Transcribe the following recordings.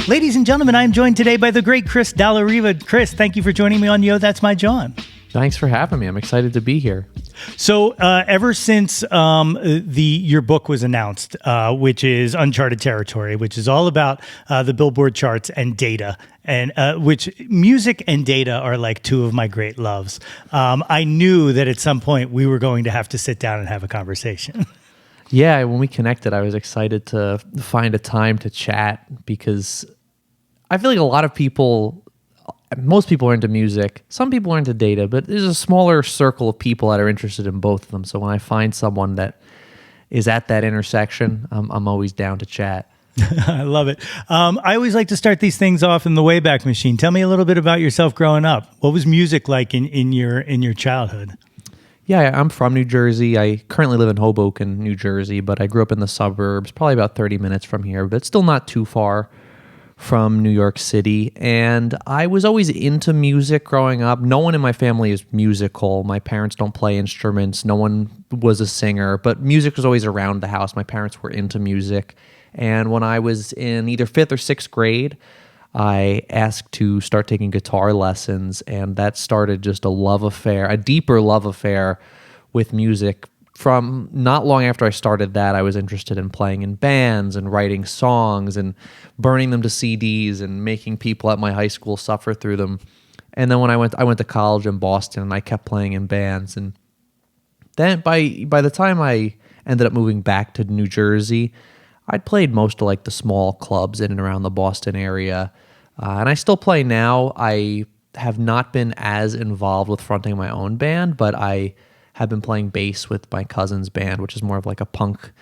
Ladies and gentlemen, I am joined today by the great Chris Dalla Riva. Chris, thank you for joining me on Yo, That's My Jawn. Thanks for having me. I'm excited to be here. So ever since your book was announced, which is Uncharted Territory, which is all about the Billboard charts and data, and which music and data are like two of my great loves, I knew that at some point we were going to have to sit down and have a conversation. Yeah, when we connected, I was excited to find a time to chat because I feel like a lot of people, most people are into music, some people are into data, but there's a smaller circle of people that are interested in both of them. So when I find someone that is at that intersection, I'm always down to chat. I love it. I always like to start these things off in the Wayback Machine. Tell me a little bit about yourself growing up. What was music like in your childhood? Yeah, I'm from New Jersey. I currently live in Hoboken, New Jersey, but I grew up in the suburbs, probably about 30 minutes from here, but still not too far from New York City. And I was always into music growing up. No one in my family is musical. My parents don't play instruments. No one was a singer, but music was always around the house. My parents were into music. And when I was in either 5th or 6th grade, I asked to start taking guitar lessons, and that started just a love affair, a deeper love affair with music. From not long after I started that, I was interested in playing in bands and writing songs and burning them to CDs and making people at my high school suffer through them. And then when I went to college in Boston, and I kept playing in bands. And then by the time I ended up moving back to New Jersey, I'd played most of like the small clubs in and around the Boston area. And I still play now. I have not been as involved with fronting my own band, but I have been playing bass with my cousin's band, which is more of like a punk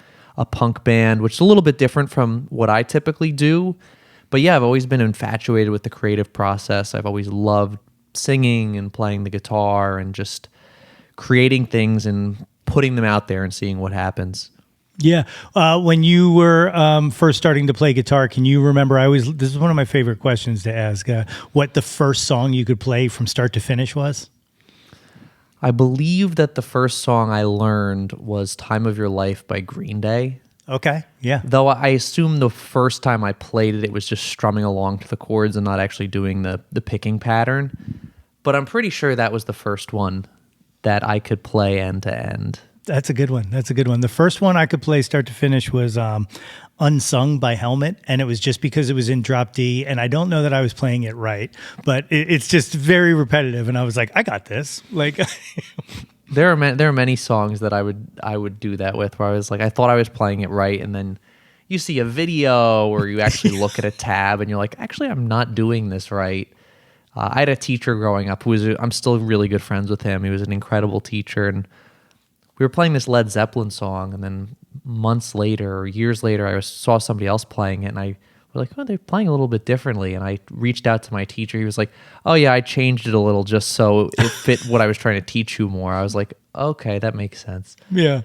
band, which is a little bit different from what I typically do. But yeah, I've always been infatuated with the creative process. I've always loved singing and playing the guitar and just creating things and putting them out there and seeing what happens. Yeah. When you were first starting to play guitar, can you remember, this is one of my favorite questions to ask, what the first song you could play from start to finish was? I believe that the first song I learned was Time of Your Life by Green Day. Okay, yeah. Though I assume the first time I played it, it was just strumming along to the chords and not actually doing the picking pattern. But I'm pretty sure that was the first one that I could play end to end. That's a good one. The first one I could play start to finish was Unsung by Helmet, and it was just because it was in drop D, and I don't know that I was playing it right, but it's just very repetitive, and I was like, I got this. Like, there are many songs that I would do that with, where I was like, I thought I was playing it right, and then you see a video or you actually look at a tab, and you're like, actually, I'm not doing this right. I had a teacher growing up I'm still really good friends with him. He was an incredible teacher, and we were playing this Led Zeppelin song, and then months later or years later, I saw somebody else playing it, and I was like, oh, they're playing a little bit differently. And I reached out to my teacher. He was like, oh, yeah, I changed it a little just so it fit what I was trying to teach you more. I was like, okay, that makes sense. Yeah.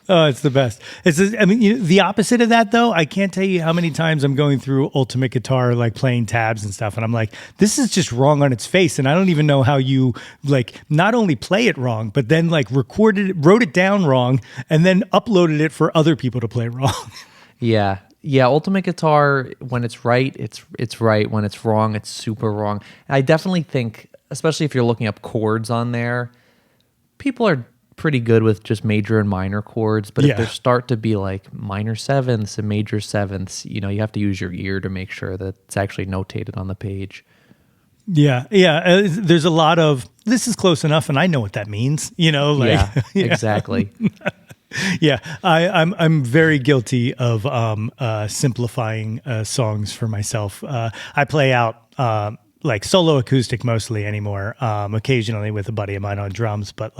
Oh, it's the best. The opposite of that, though, I can't tell you how many times I'm going through Ultimate Guitar, like playing tabs and stuff, and I'm like, this is just wrong on its face, and I don't even know how you, like, not only play it wrong, but then, like, wrote it down wrong, and then uploaded it for other people to play wrong. Yeah. Yeah, Ultimate Guitar, when it's right, it's right. When it's wrong, it's super wrong. I definitely think, especially if you're looking up chords on there, people are pretty good with just major and minor chords, but if there start to be like minor sevenths and major sevenths, you have to use your ear to make sure that it's actually notated on the page. Yeah. There's a lot of, this is close enough, and I know what that means, Yeah, exactly. Yeah, I'm very guilty of simplifying songs for myself. I play out like solo acoustic mostly anymore, occasionally with a buddy of mine on drums, but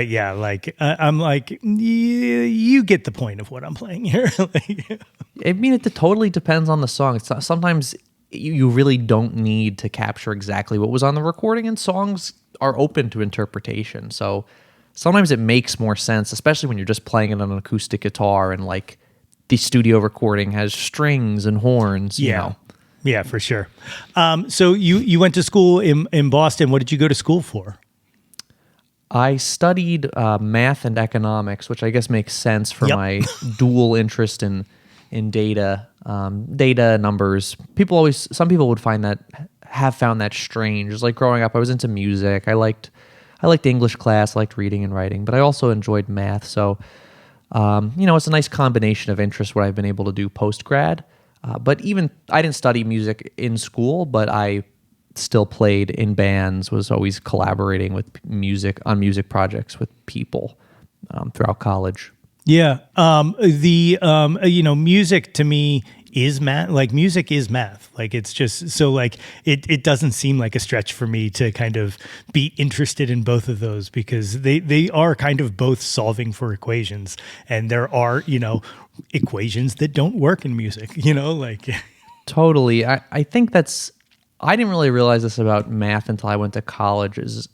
yeah, like I'm like, you get the point of what I'm playing here. I mean, it totally depends on the song. Sometimes you really don't need to capture exactly what was on the recording, and songs are open to interpretation. So sometimes it makes more sense, especially when you're just playing it on an acoustic guitar and like the studio recording has strings and horns, you know. Yeah, for sure. So you went to school in Boston. What did you go to school for? I studied math and economics, which I guess makes sense for my dual interest in in data numbers. Some people would have found that strange. It's like growing up, I was into music. I liked English class, I liked reading and writing, but I also enjoyed math. So, it's a nice combination of interests what I've been able to do post grad. But even I didn't study music in school, but I still played in bands, was always collaborating with music projects with people throughout college. Yeah. Music to me is math. Like music is math. Like it's just so like it doesn't seem like a stretch for me to kind of be interested in both of those because they are kind of both solving for equations, and there are, equations that don't work in music, like Totally. I think I didn't really realize this about math until I went to college is,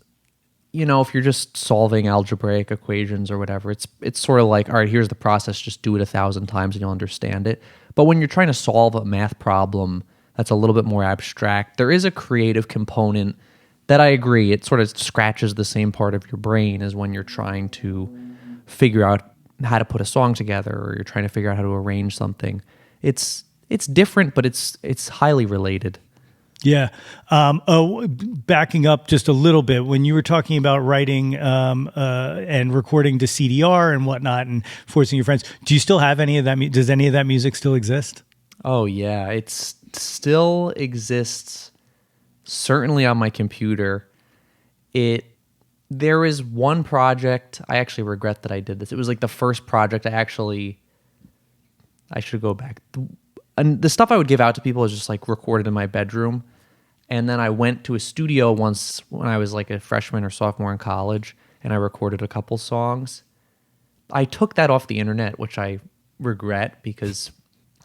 if you're just solving algebraic equations or whatever, it's sort of like, all right, here's the process, just do it 1,000 times and you'll understand it. But when you're trying to solve a math problem that's a little bit more abstract, there is a creative component that I agree, it sort of scratches the same part of your brain as when you're trying to figure out how to put a song together or you're trying to figure out how to arrange something. It's different, but it's highly related. Yeah. Backing up just a little bit, when you were talking about writing and recording to CDR and whatnot and forcing your friends, do you still have any of that? Does any of that music still exist? Oh, yeah. It still exists, certainly on my computer. There is one project, I actually regret that I did this. It was like the first project I should go back. And the stuff I would give out to people is just like recorded in my bedroom. And then I went to a studio once when I was like a freshman or sophomore in college, and I recorded a couple songs. I took that off the internet, which I regret because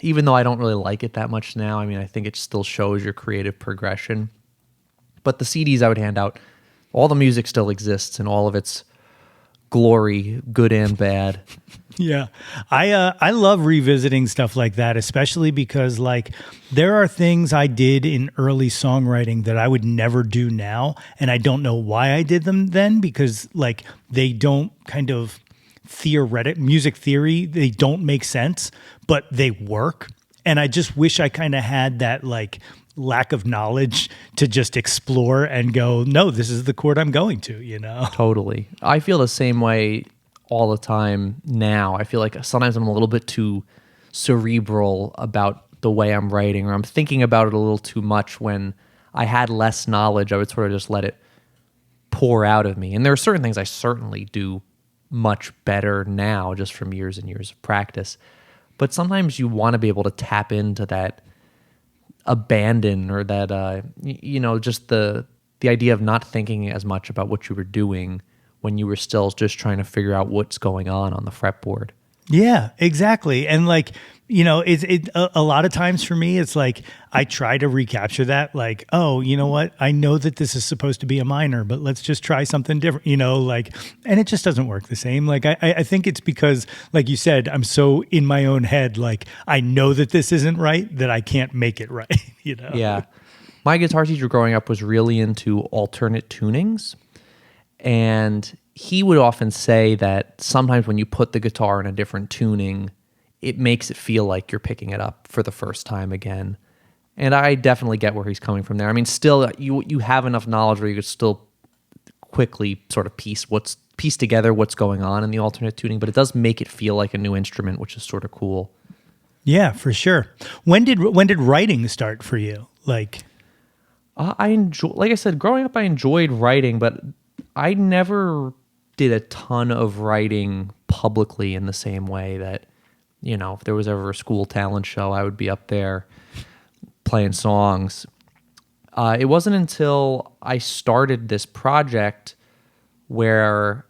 even though I don't really like it that much now, I mean, I think it still shows your creative progression. But the CDs I would hand out, all the music still exists in all of its glory, good and bad. Yeah. I love revisiting stuff like that, especially because like there are things I did in early songwriting that I would never do now. And I don't know why I did them then because like they don't kind of music theory, they don't make sense, but they work. And I just wish I kind of had that like lack of knowledge to just explore and go, no, this is the chord I'm going to, Totally. I feel the same way all the time now. I feel like sometimes I'm a little bit too cerebral about the way I'm writing, or I'm thinking about it a little too much. When I had less knowledge, I would sort of just let it pour out of me. And there are certain things I certainly do much better now just from years and years of practice. But sometimes you want to be able to tap into that abandon or that, just the idea of not thinking as much about what you were doing when you were still just trying to figure out what's going on the fretboard. Yeah, exactly. And like, a lot of times for me, it's like, I try to recapture that, like, oh, you know what? I know that this is supposed to be a minor, but let's just try something different, and it just doesn't work the same. Like, I think it's because, like you said, I'm so in my own head, like, I know that this isn't right, that I can't make it right, Yeah. My guitar teacher growing up was really into alternate tunings. And he would often say that sometimes when you put the guitar in a different tuning, it makes it feel like you're picking it up for the first time again. And I definitely get where he's coming from there. I mean, still, you have enough knowledge where you could still quickly sort of piece together what's going on in the alternate tuning, but it does make it feel like a new instrument, which is sort of cool. Yeah, for sure. When did writing start for you? Like I said, growing up, I enjoyed writing, but I never did a ton of writing publicly in the same way that, if there was ever a school talent show, I would be up there playing songs. It wasn't until I started this project where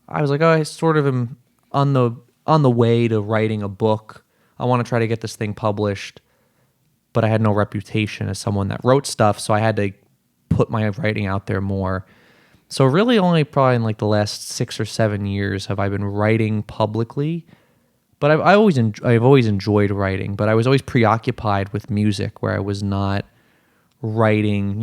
I was like, oh, I sort of am on the way to writing a book. I want to try to get this thing published, but I had no reputation as someone that wrote stuff, so I had to put my writing out there more. So really only probably in like the last 6 or 7 years have I been writing publicly. But I've always enjoyed writing, but I was always preoccupied with music where I was not writing,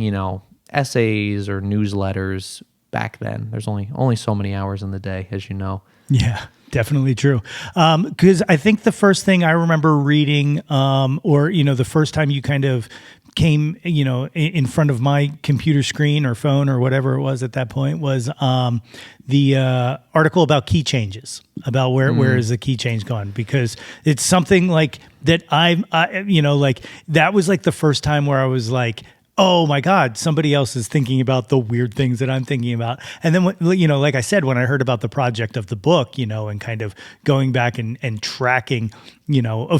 essays or newsletters back then. There's only so many hours in the day, as you know. Yeah, Definitely true. Because I think the first thing I remember reading, or the first time you kind of came, in front of my computer screen or phone or whatever it was at that point, was the article about key changes, about where is the key change gone? Because it's something like that. Like that was like the first time where I was like, oh my God, somebody else is thinking about the weird things that I'm thinking about. And then, like I said, when I heard about the project of the book, and kind of going back and tracking,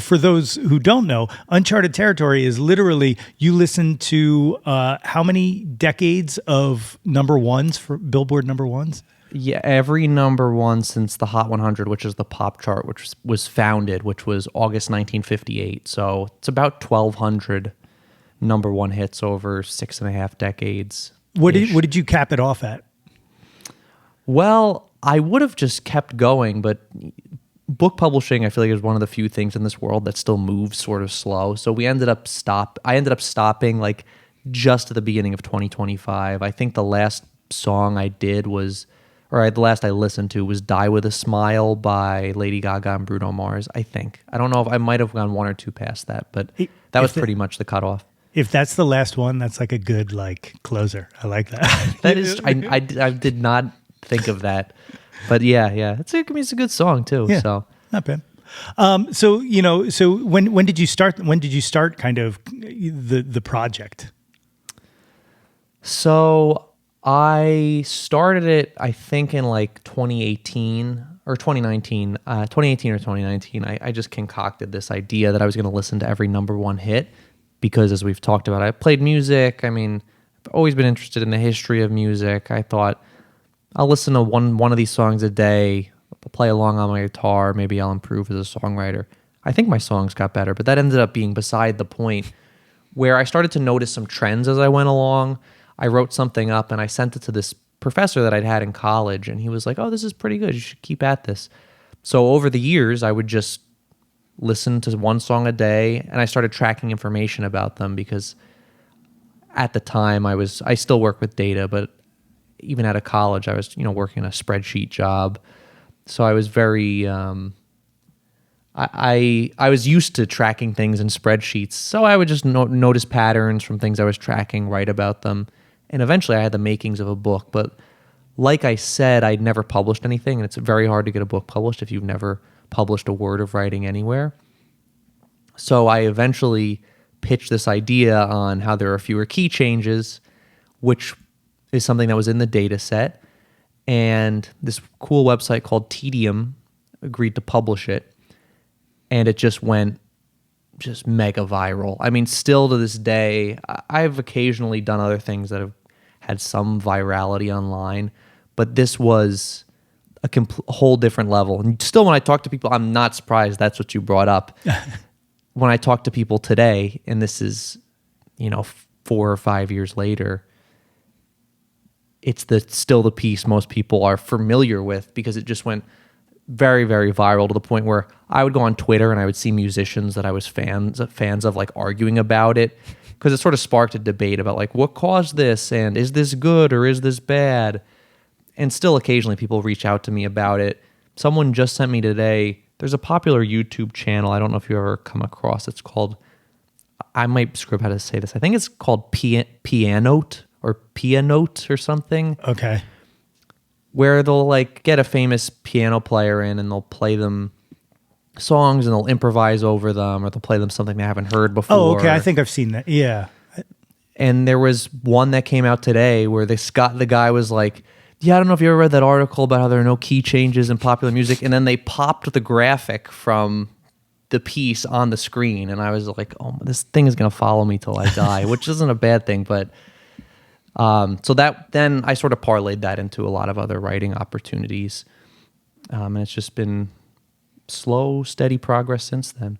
for those who don't know, Uncharted Territory is literally, you listen to how many decades of number ones for Billboard number ones? Yeah, every number one since the Hot 100, which is the pop chart, which was founded, which was August 1958. So it's about 1,200 number one hits over 6.5 decades. What did you cap it off at? Well, I would have just kept going, but book publishing, I feel like, is one of the few things in this world that still moves sort of slow. So I ended up stopping like just at the beginning of 2025. I think the last song I did was, the last I listened to was "Die with a Smile" by Lady Gaga and Bruno Mars. I think. I don't know if I might have gone one or two past that, but that was pretty much the cutoff. If that's the last one, that's like a good closer. I like that. That is, I did not think of that, but yeah, it's a good song too. Yeah, so not bad. So when did you start? When did you start kind of the project? So I started it, I think, in like 2018 or 2019, 2018 or 2019. I just concocted this idea that I was going to listen to every number one hit. Because as we've talked about, I played music. I mean, I've always been interested in the history of music. I thought I'll listen to one of these songs a day, play along on my guitar. Maybe I'll improve as a songwriter. I think my songs got better, but that ended up being beside the point. Where I started to notice some trends as I went along. I wrote something up and I sent it to this professor that I'd had in college, and he was like, "Oh, this is pretty good. You should keep at this." So over the years, I would just listen to one song a day, and I started tracking information about them because at the time I still work with data, but even out of college I was working a spreadsheet job, so I was very I was used to tracking things in spreadsheets, so I would just notice patterns from things I was tracking, write about them, and eventually I had the makings of a book. But like I said, I'd never published anything, and it's very hard to get a book published if you've never published a word of writing anywhere. So I eventually pitched this idea on how there are fewer key changes, which is something that was in the data set. And this cool website called Tedium agreed to publish it. And it just went mega viral. I mean, still to this day, I've occasionally done other things that have had some virality online, but this was a whole different level. And still, when I talk to people, I'm not surprised that's what you brought up. When I talk to people today, and this is, 4 or 5 years later, it's still the piece most people are familiar with because it just went very, very viral to the point where I would go on Twitter and I would see musicians that I was fans of like arguing about it, because it sort of sparked a debate about like what caused this and is this good or is this bad. And still occasionally people reach out to me about it. Someone just sent me today, there's a popular YouTube channel, I don't know if you ever come across, it's called, I might screw up how to say this, I think it's called Pianote or something. Okay. Where they'll like get a famous piano player in and they'll play them songs and they'll improvise over them, or they'll play them something they haven't heard before. Oh, okay, I think I've seen that, yeah. And there was one that came out today where the guy was like, yeah, I don't know if you ever read that article about how there are no key changes in popular music. And then they popped the graphic from the piece on the screen. And I was like, oh, this thing is going to follow me till I die, which isn't a bad thing. But so then I sort of parlayed that into a lot of other writing opportunities. And it's just been slow, steady progress since then.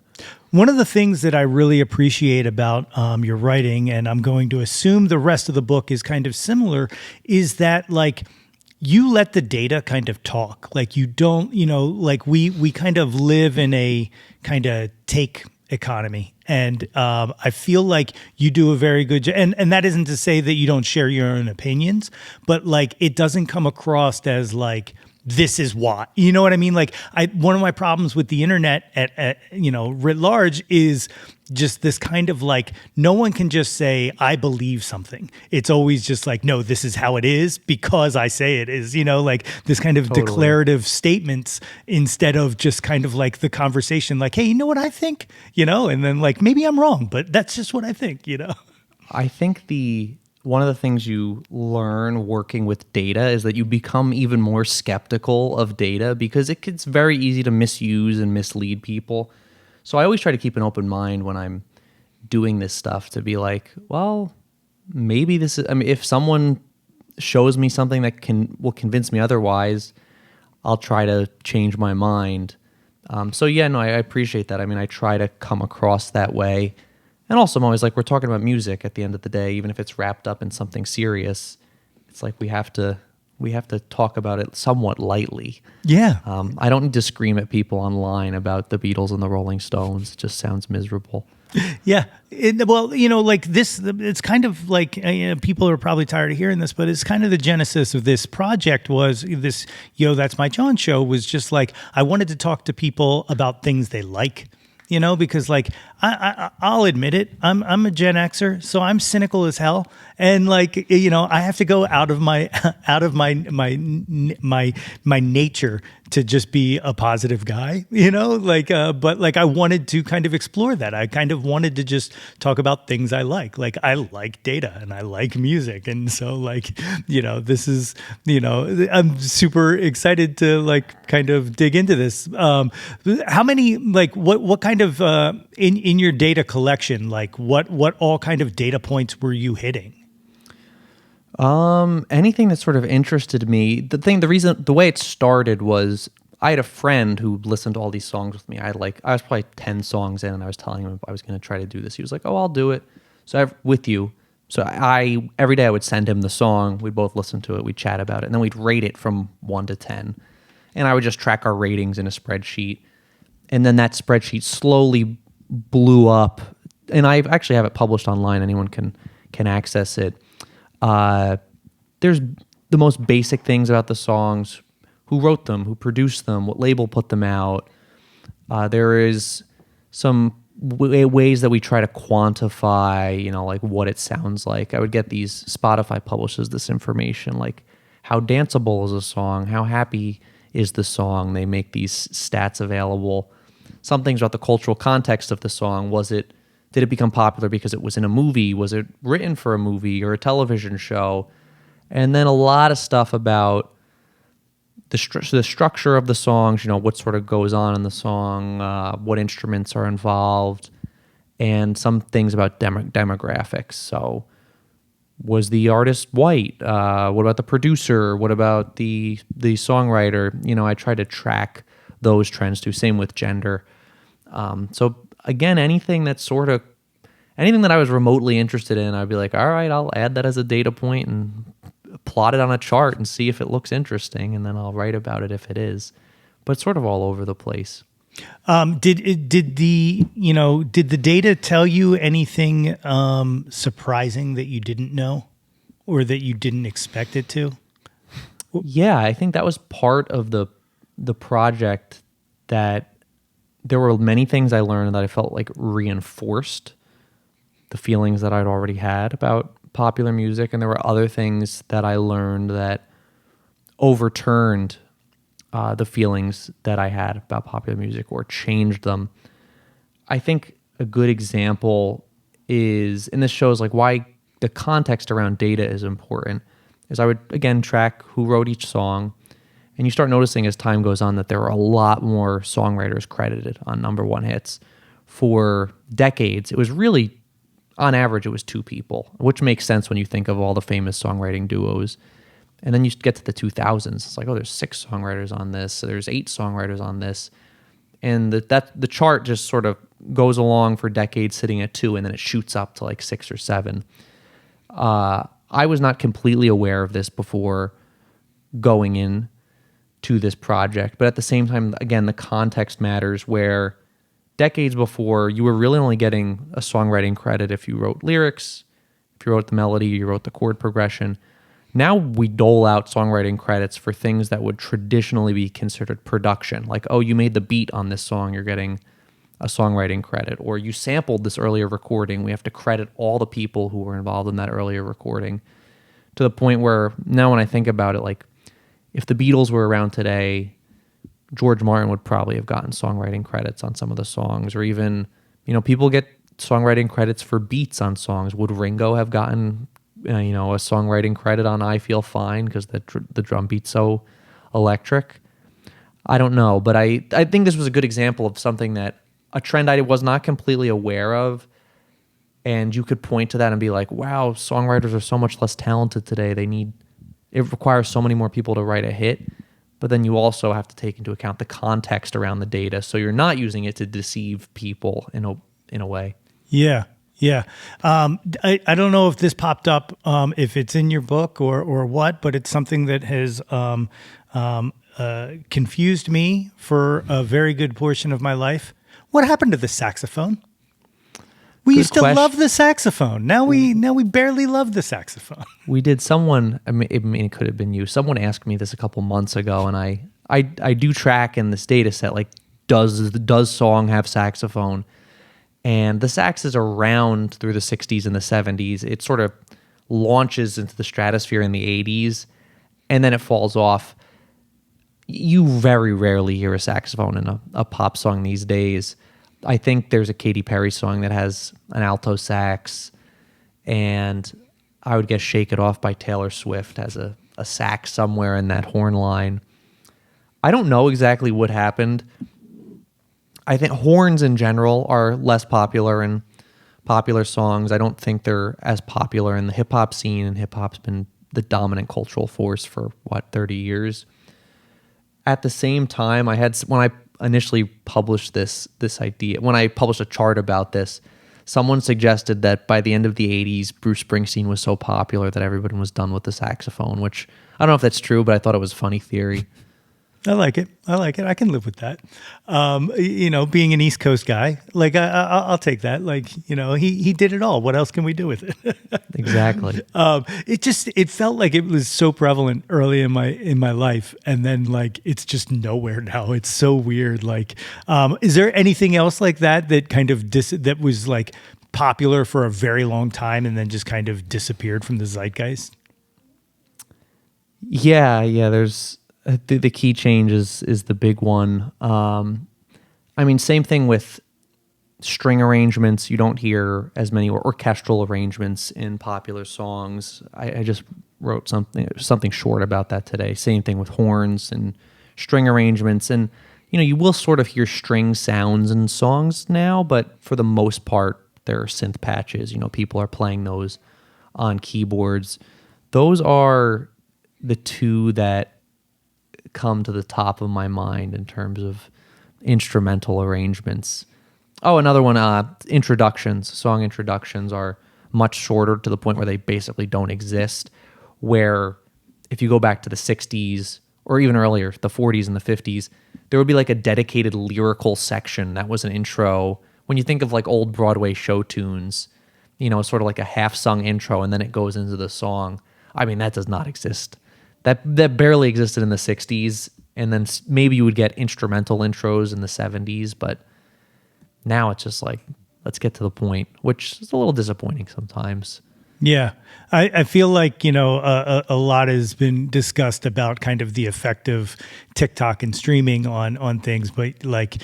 One of the things that I really appreciate about your writing, and I'm going to assume the rest of the book is kind of similar, is that like you let the data kind of talk. Like you don't, like we kind of live in a kind of take economy. And I feel like you do a very good job. And that isn't to say that you don't share your own opinions, but like it doesn't come across as like this is why. You know what I mean? Like one of my problems with the internet at writ large is just this kind of like, no one can just say, I believe something. It's always just like, no, this is how it is because I say it is, like this kind of Totally. declarative statements instead of just kind of like the conversation, like, hey, you know what I think, and then like, maybe I'm wrong, but that's just what I think, I think one of the things you learn working with data is that you become even more skeptical of data because it gets very easy to misuse and mislead people. So I always try to keep an open mind when I'm doing this stuff to be like, well, maybe this is, if someone shows me something that will convince me otherwise, I'll try to change my mind. So yeah, no, I appreciate that. I try to come across that way. And also, I'm always like, we're talking about music at the end of the day, even if it's wrapped up in something serious. It's like we have to talk about it somewhat lightly. Yeah. I don't need to scream at people online about the Beatles and the Rolling Stones. It just sounds miserable. Yeah. Like this, it's kind of like people are probably tired of hearing this, but it's kind of the genesis of this project was this, That's My Jawn show was just like, I wanted to talk to people about things they like. Because like I'll admit it, I'm a Gen Xer, so I'm cynical as hell, and like I have to go out of my nature to just be a positive guy, but like I wanted to kind of explore that. I kind of wanted to just talk about things I like I like data and I like music, and so like this is I'm super excited to like kind of dig into this. How many like what kind of in your data collection, like what all kind of data points were you hitting? Anything that sort of interested me. The way it started was I had a friend who listened to all these songs with me. I was probably 10 songs in, and I was telling him I was going to try to do this. He was like, "Oh, I'll do it." So with you. So I every day I would send him the song. We'd both listen to it. We'd chat about it, and then we'd rate it from 1 to 10. And I would just track our ratings in a spreadsheet. And then that spreadsheet slowly blew up, and I actually have it published online. Anyone can access it. There's the most basic things about the songs: who wrote them, who produced them, what label put them out. There is some ways that we try to quantify, like what it sounds like. I would get these, Spotify publishes this information, like how danceable is a song, how happy is the song. They make these stats available. Some things about the cultural context of the song. Did it become popular because it was in a movie? Was it written for a movie or a television show? And then a lot of stuff about the structure of the songs, what sort of goes on in the song, what instruments are involved, and some things about demographics. So was the artist white? What about the producer? What about the songwriter? I try to track those trends too. Same with gender. So again, anything that I was remotely interested in, I'd be like, all right, I'll add that as a data point and plot it on a chart and see if it looks interesting, and then I'll write about it if it is. But it's sort of all over the place. Did the data tell you anything surprising that you didn't know or that you didn't expect it to? Yeah, I think that was part of the project, that there were many things I learned that I felt like reinforced the feelings that I'd already had about popular music, and there were other things that I learned that overturned the feelings that I had about popular music or changed them. I think a good example is, and this shows like why the context around data is important, is I would again track who wrote each song, and you start noticing as time goes on that there are a lot more songwriters credited on number one hits. For decades, it was really, on average, it was 2 people, which makes sense when you think of all the famous songwriting duos. And then you get to the 2000s, it's like, oh, there's 6 songwriters on this, so there's 8 songwriters on this. And the chart just sort of goes along for decades sitting at 2, and then it shoots up to like 6 or 7. I was not completely aware of this before going in to this project, but at the same time, again, the context matters, where decades before, you were really only getting a songwriting credit if you wrote lyrics, if you wrote the melody, you wrote the chord progression. Now we dole out songwriting credits for things that would traditionally be considered production. Like, oh, you made the beat on this song, you're getting a songwriting credit. Or you sampled this earlier recording, we have to credit all the people who were involved in that earlier recording. To the point where now when I think about it, like if the Beatles were around today, George Martin would probably have gotten songwriting credits on some of the songs. Or even, people get songwriting credits for beats on songs. Would Ringo have gotten a songwriting credit on I Feel Fine because the drum beat's so electric? I don't know, but I think this was a good example of something that a trend I was not completely aware of, and you could point to that and be like, wow, songwriters are so much less talented today. It requires so many more people to write a hit, but then you also have to take into account the context around the data, so you're not using it to deceive people in a way. Yeah. Yeah. I don't know if this popped up, if it's in your book or what, but it's something that has confused me for a very good portion of my life. What happened to the saxophone? We used to love the saxophone. Now we barely love the saxophone. We did. Someone, it could have been you. Someone asked me this a couple months ago, and I do track in this data set, like, does song have saxophone? And the sax is around through the 60s and the 70s. It sort of launches into the stratosphere in the 80s, and then it falls off. You very rarely hear a saxophone in a pop song these days. I think there's a Katy Perry song that has an alto sax, and I would guess Shake It Off by Taylor Swift has a sax somewhere in that horn line. I don't know exactly what happened. I think horns in general are less popular in popular songs. I don't think they're as popular in the hip-hop scene, and hip-hop's been the dominant cultural force for, 30 years. At the same time, when I initially published this idea, when I published a chart about this, someone suggested that by the end of the 80s, Bruce Springsteen was so popular that everyone was done with the saxophone, which I don't know if that's true, but I thought it was a funny theory. I like it. I can live with that. Being an East Coast guy, like I'll take that. Like, he did it all. What else can we do with it? Exactly. It felt like it was so prevalent early in my life, and then like it's just nowhere now. It's so weird. Like, is there anything else like that kind of that was like popular for a very long time and then just kind of disappeared from the zeitgeist? Yeah. There's. The key change is the big one. Same thing with string arrangements. You don't hear as many orchestral arrangements in popular songs. I just wrote something short about that today. Same thing with horns and string arrangements. And, you will sort of hear string sounds in songs now, but for the most part, there are synth patches. People are playing those on keyboards. Those are the two that come to the top of my mind in terms of instrumental arrangements. Oh, another one, introductions. Song introductions are much shorter, to the point where they basically don't exist, where if you go back to the 60s or even earlier, the 40s and the 50s, there would be like a dedicated lyrical section that was an intro. When you think of like old Broadway show tunes, sort of like a half-sung intro, and then it goes into the song. That does not exist. That barely existed in the 60s, and then maybe you would get instrumental intros in the 70s, but now it's just like, let's get to the point, which is a little disappointing sometimes. Yeah. I feel like, a lot has been discussed about kind of the effect of TikTok and streaming on things, but like,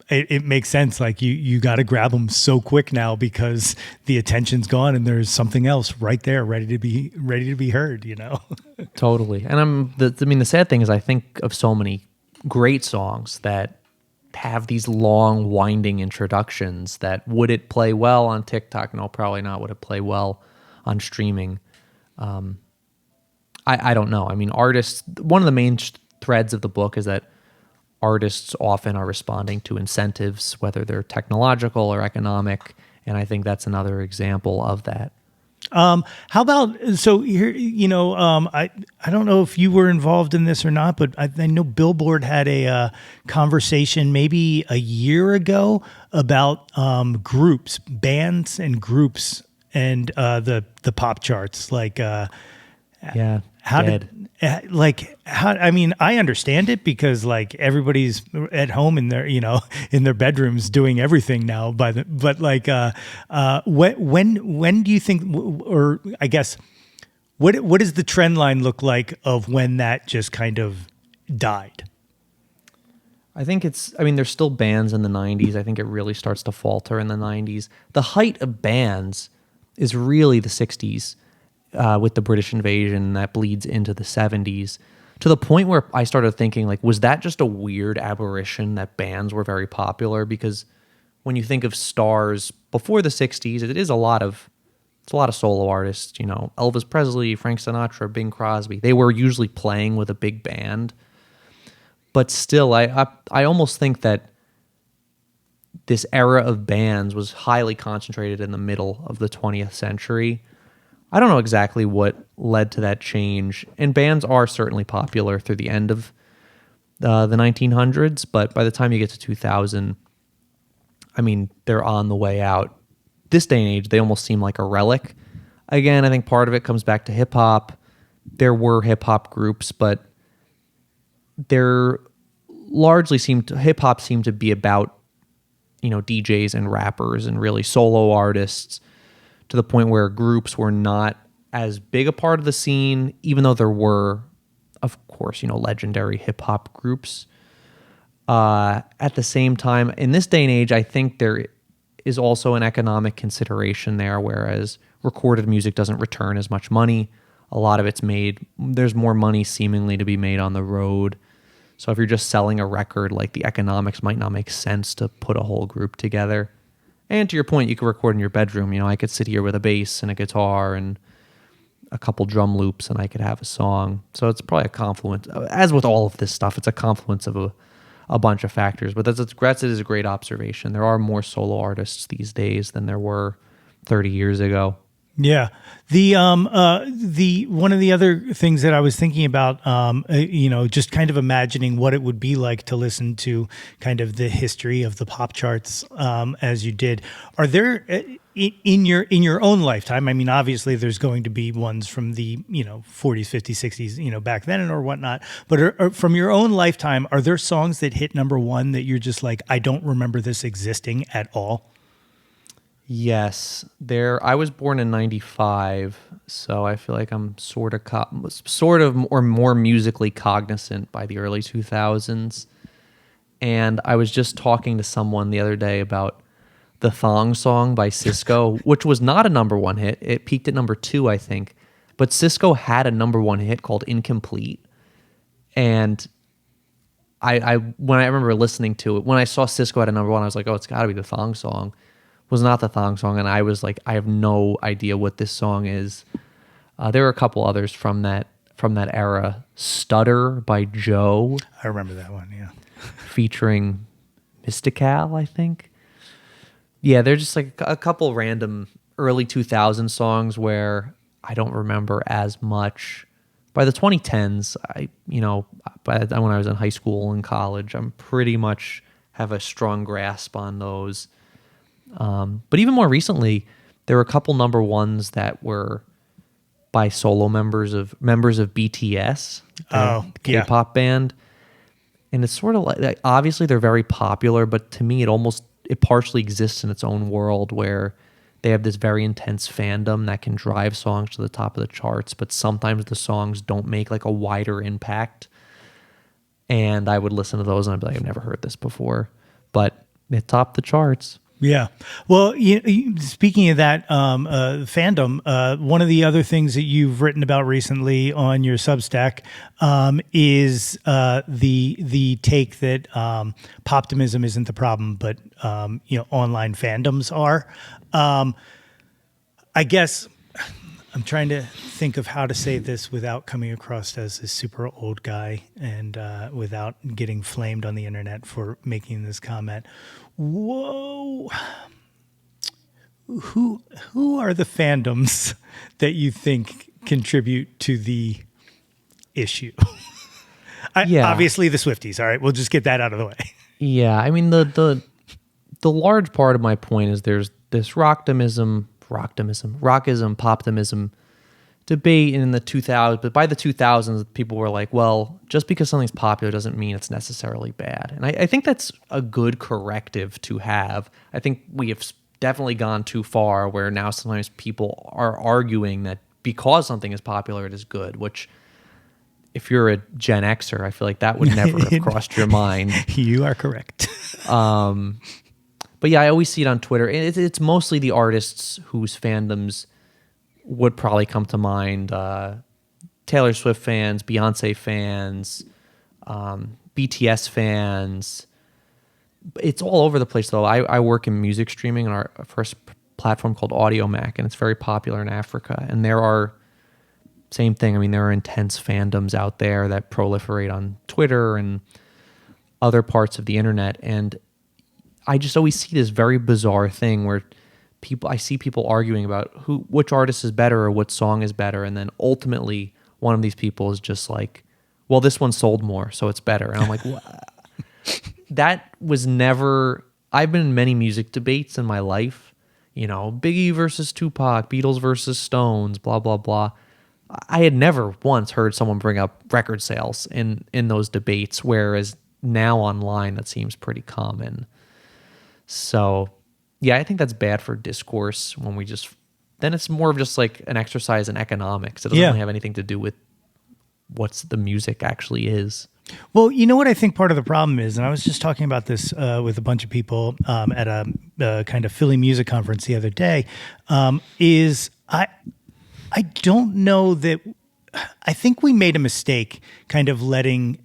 it makes sense. Like you got to grab them so quick now because the attention's gone and there's something else right there ready to be heard, Totally. And the sad thing is I think of so many great songs that have these long winding introductions that would it play well on TikTok? No, probably not. Would it play well on streaming? I don't know. Artists, one of the main threads of the book is that artists often are responding to incentives, whether they're technological or economic, and I think that's another example of that. How about, so here, I don't know if you were involved in this or not, but I know Billboard had a conversation maybe a year ago about bands and groups, and the pop charts, like Yeah, How dead. did like how? I mean, I understand it because like everybody's at home in their in their bedrooms doing everything now. But like when do you think, or I guess what does the trend line look like of when that just kind of died? I think I mean, there's still bands in the 90s. I think it really starts to falter in the 90s. The height of bands is really the 60s with the British invasion that bleeds into the 70s, to the point where I started thinking, like, was that just a weird aberration that bands were very popular? Because when you think of stars before the 60s, it's a lot of solo artists, Elvis Presley, Frank Sinatra, Bing Crosby. They were usually playing with a big band. But still, I almost think that this era of bands was highly concentrated in the middle of the 20th century. I don't know exactly what led to that change. And bands are certainly popular through the end of the 1900s, but by the time you get to 2000, I mean, they're on the way out. This day and age, they almost seem like a relic. Again, I think part of it comes back to hip-hop. There were hip-hop groups, but there largely hip-hop seemed to be about DJs and rappers and really solo artists, to the point where groups were not as big a part of the scene, even though there were, of course, legendary hip-hop groups. At the same time, in this day and age, I think there is also an economic consideration there, whereas recorded music doesn't return as much money. A lot of it's there's more money seemingly to be made on the road. So if you're just selling a record, like, the economics might not make sense to put a whole group together. And to your point, you could record in your bedroom. I could sit here with a bass and a guitar and a couple drum loops, and I could have a song. So it's probably a confluence. As with all of this stuff, it's a confluence of a bunch of factors. But that is a great observation. There are more solo artists these days than there were 30 years ago. Yeah. The one of the other things that I was thinking about, just kind of imagining what it would be like to listen to kind of the history of the pop charts, as you did. Are there in your own lifetime? I mean, obviously there's going to be ones from the 40s, 50s, 60s, back then or whatnot. But from your own lifetime, are there songs that hit number one that you're just like, I don't remember this existing at all? Yes, I was born in 95, so I feel like I'm sort of or more musically cognizant by the early 2000s. And I was just talking to someone the other day about the Thong Song by Cisco, which was not a number one hit. It peaked at number 2, I think. But Cisco had a number one hit called Incomplete. And when I remember listening to it, when I saw Cisco had a number 1, I was like, oh, it's got to be the Thong Song. Was not the Thong Song, and I was like, I have no idea what this song is. There were a couple others from that era. Stutter by Joe. I remember that one, yeah. Featuring Mystical, I think. Yeah, they're just like a couple random early 2000 songs where I don't remember as much. By the 2010s, when I was in high school and college, I'm pretty much have a strong grasp on those. But even more recently, there were a couple number ones that were by solo members of BTS, the K-pop band. And it's sort of like, obviously they're very popular, but to me it partially exists in its own world, where they have this very intense fandom that can drive songs to the top of the charts, but sometimes the songs don't make like a wider impact. And I would listen to those and I'd be like, I've never heard this before, but it topped the charts. Yeah. Well, speaking of that fandom, one of the other things that you've written about recently on your Substack is the take that poptimism isn't the problem, but online fandoms are. I guess I'm trying to think of how to say this without coming across as a super old guy and without getting flamed on the internet for making this comment. Whoa. Who are the fandoms that you think contribute to the issue? Obviously the Swifties. All right, we'll just get that out of the way. Yeah, I mean the large part of my point is there's this rockism, poptimism debate in the 2000s, but by the 2000s, people were like, well, just because something's popular doesn't mean it's necessarily bad. And I think that's a good corrective to have. I think we have definitely gone too far where now sometimes people are arguing that because something is popular, it is good, which if you're a Gen Xer, I feel like that would never have crossed your mind. You are correct. But yeah, I always see it on Twitter. It's mostly the artists whose fandoms would probably come to mind. Taylor Swift fans, Beyonce fans, BTS fans. It's all over the place, though. I work in music streaming on our first platform called Audio Mac, and it's very popular in Africa. And there are, same thing, I mean, there are intense fandoms out there that proliferate on Twitter and other parts of the internet. And I just always see this very bizarre thing where I see people arguing about which artist is better or what song is better, and then ultimately one of these people is just like, well, this one sold more, so it's better. And I'm like, that was never. I've been in many music debates in my life, Biggie versus Tupac, Beatles versus Stones, blah blah blah. I had never once heard someone bring up record sales in those debates, whereas now online that seems pretty common. So, yeah, I think that's bad for discourse when then it's more of just like an exercise in economics. It doesn't really have anything to do with what's the music actually is. Well, you know what I think part of the problem is, and I was just talking about this with a bunch of people at a kind of Philly music conference the other day, is I don't know that, I think we made a mistake kind of letting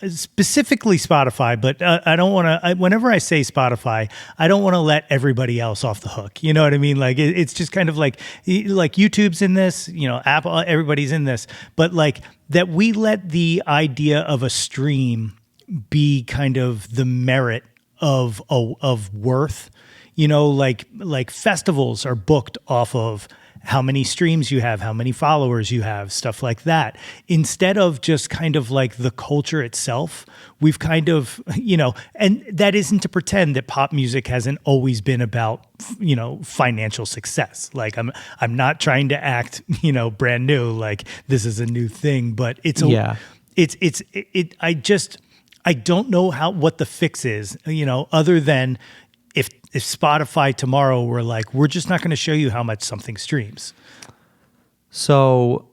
specifically Spotify, but I don't want to, whenever I say Spotify, I don't want to let everybody else off the hook. You know what I mean? Like it's just kind of like YouTube's in this, Apple, everybody's in this, but like that we let the idea of a stream be kind of the merit of worth, like festivals are booked off of how many streams you have, how many followers you have, stuff like that. Instead of just kind of like the culture itself, we've kind of, and that isn't to pretend that pop music hasn't always been about, financial success. Like I'm not trying to act, brand new, like this is a new thing, but I don't know what the fix is, other than if Spotify tomorrow were like, we're just not going to show you how much something streams. So,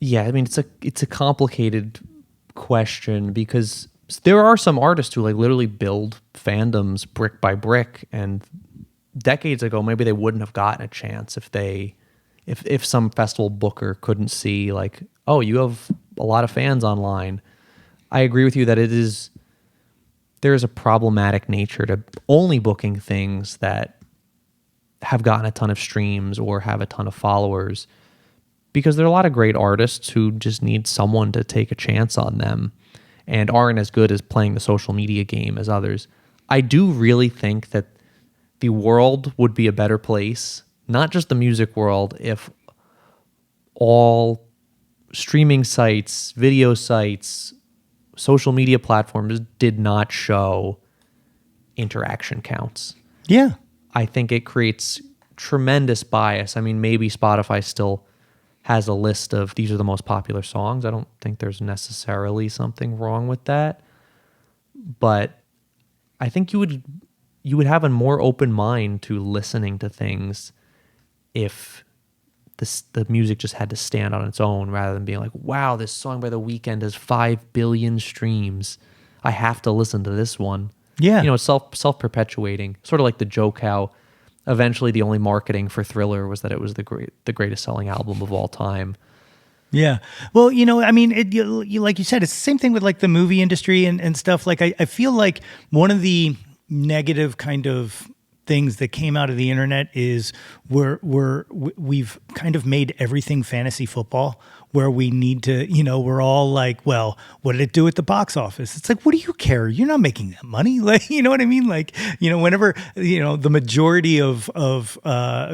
yeah, I mean, it's a complicated question because there are some artists who like literally build fandoms brick by brick, and decades ago maybe they wouldn't have gotten a chance if some festival booker couldn't see like, oh, you have a lot of fans online. I agree with you that there is a problematic nature to only booking things that have gotten a ton of streams or have a ton of followers, because there are a lot of great artists who just need someone to take a chance on them and aren't as good as playing the social media game as others. I do really think that the world would be a better place, not just the music world, if all streaming sites, video sites, social media platforms did not show interaction counts. Yeah. I think it creates tremendous bias. I mean, maybe Spotify still has a list of these are the most popular songs. I don't think there's necessarily something wrong with that. But I think you would have a more open mind to listening to things if the music just had to stand on its own rather than being like, wow, this song by The Weeknd has 5 billion streams. I have to listen to this one. Yeah. It's self-perpetuating. Sort of like the joke how eventually the only marketing for Thriller was that it was the greatest selling album of all time. Yeah. Well, I mean, like you said, it's the same thing with like the movie industry and stuff. Like I feel like one of the negative kind of things that came out of the internet is we've kind of made everything fantasy football, where we need to, we're all like, well, what did it do at the box office? It's like, what do you care? You're not making that money. Like, you know what I mean? Like, whenever, the majority of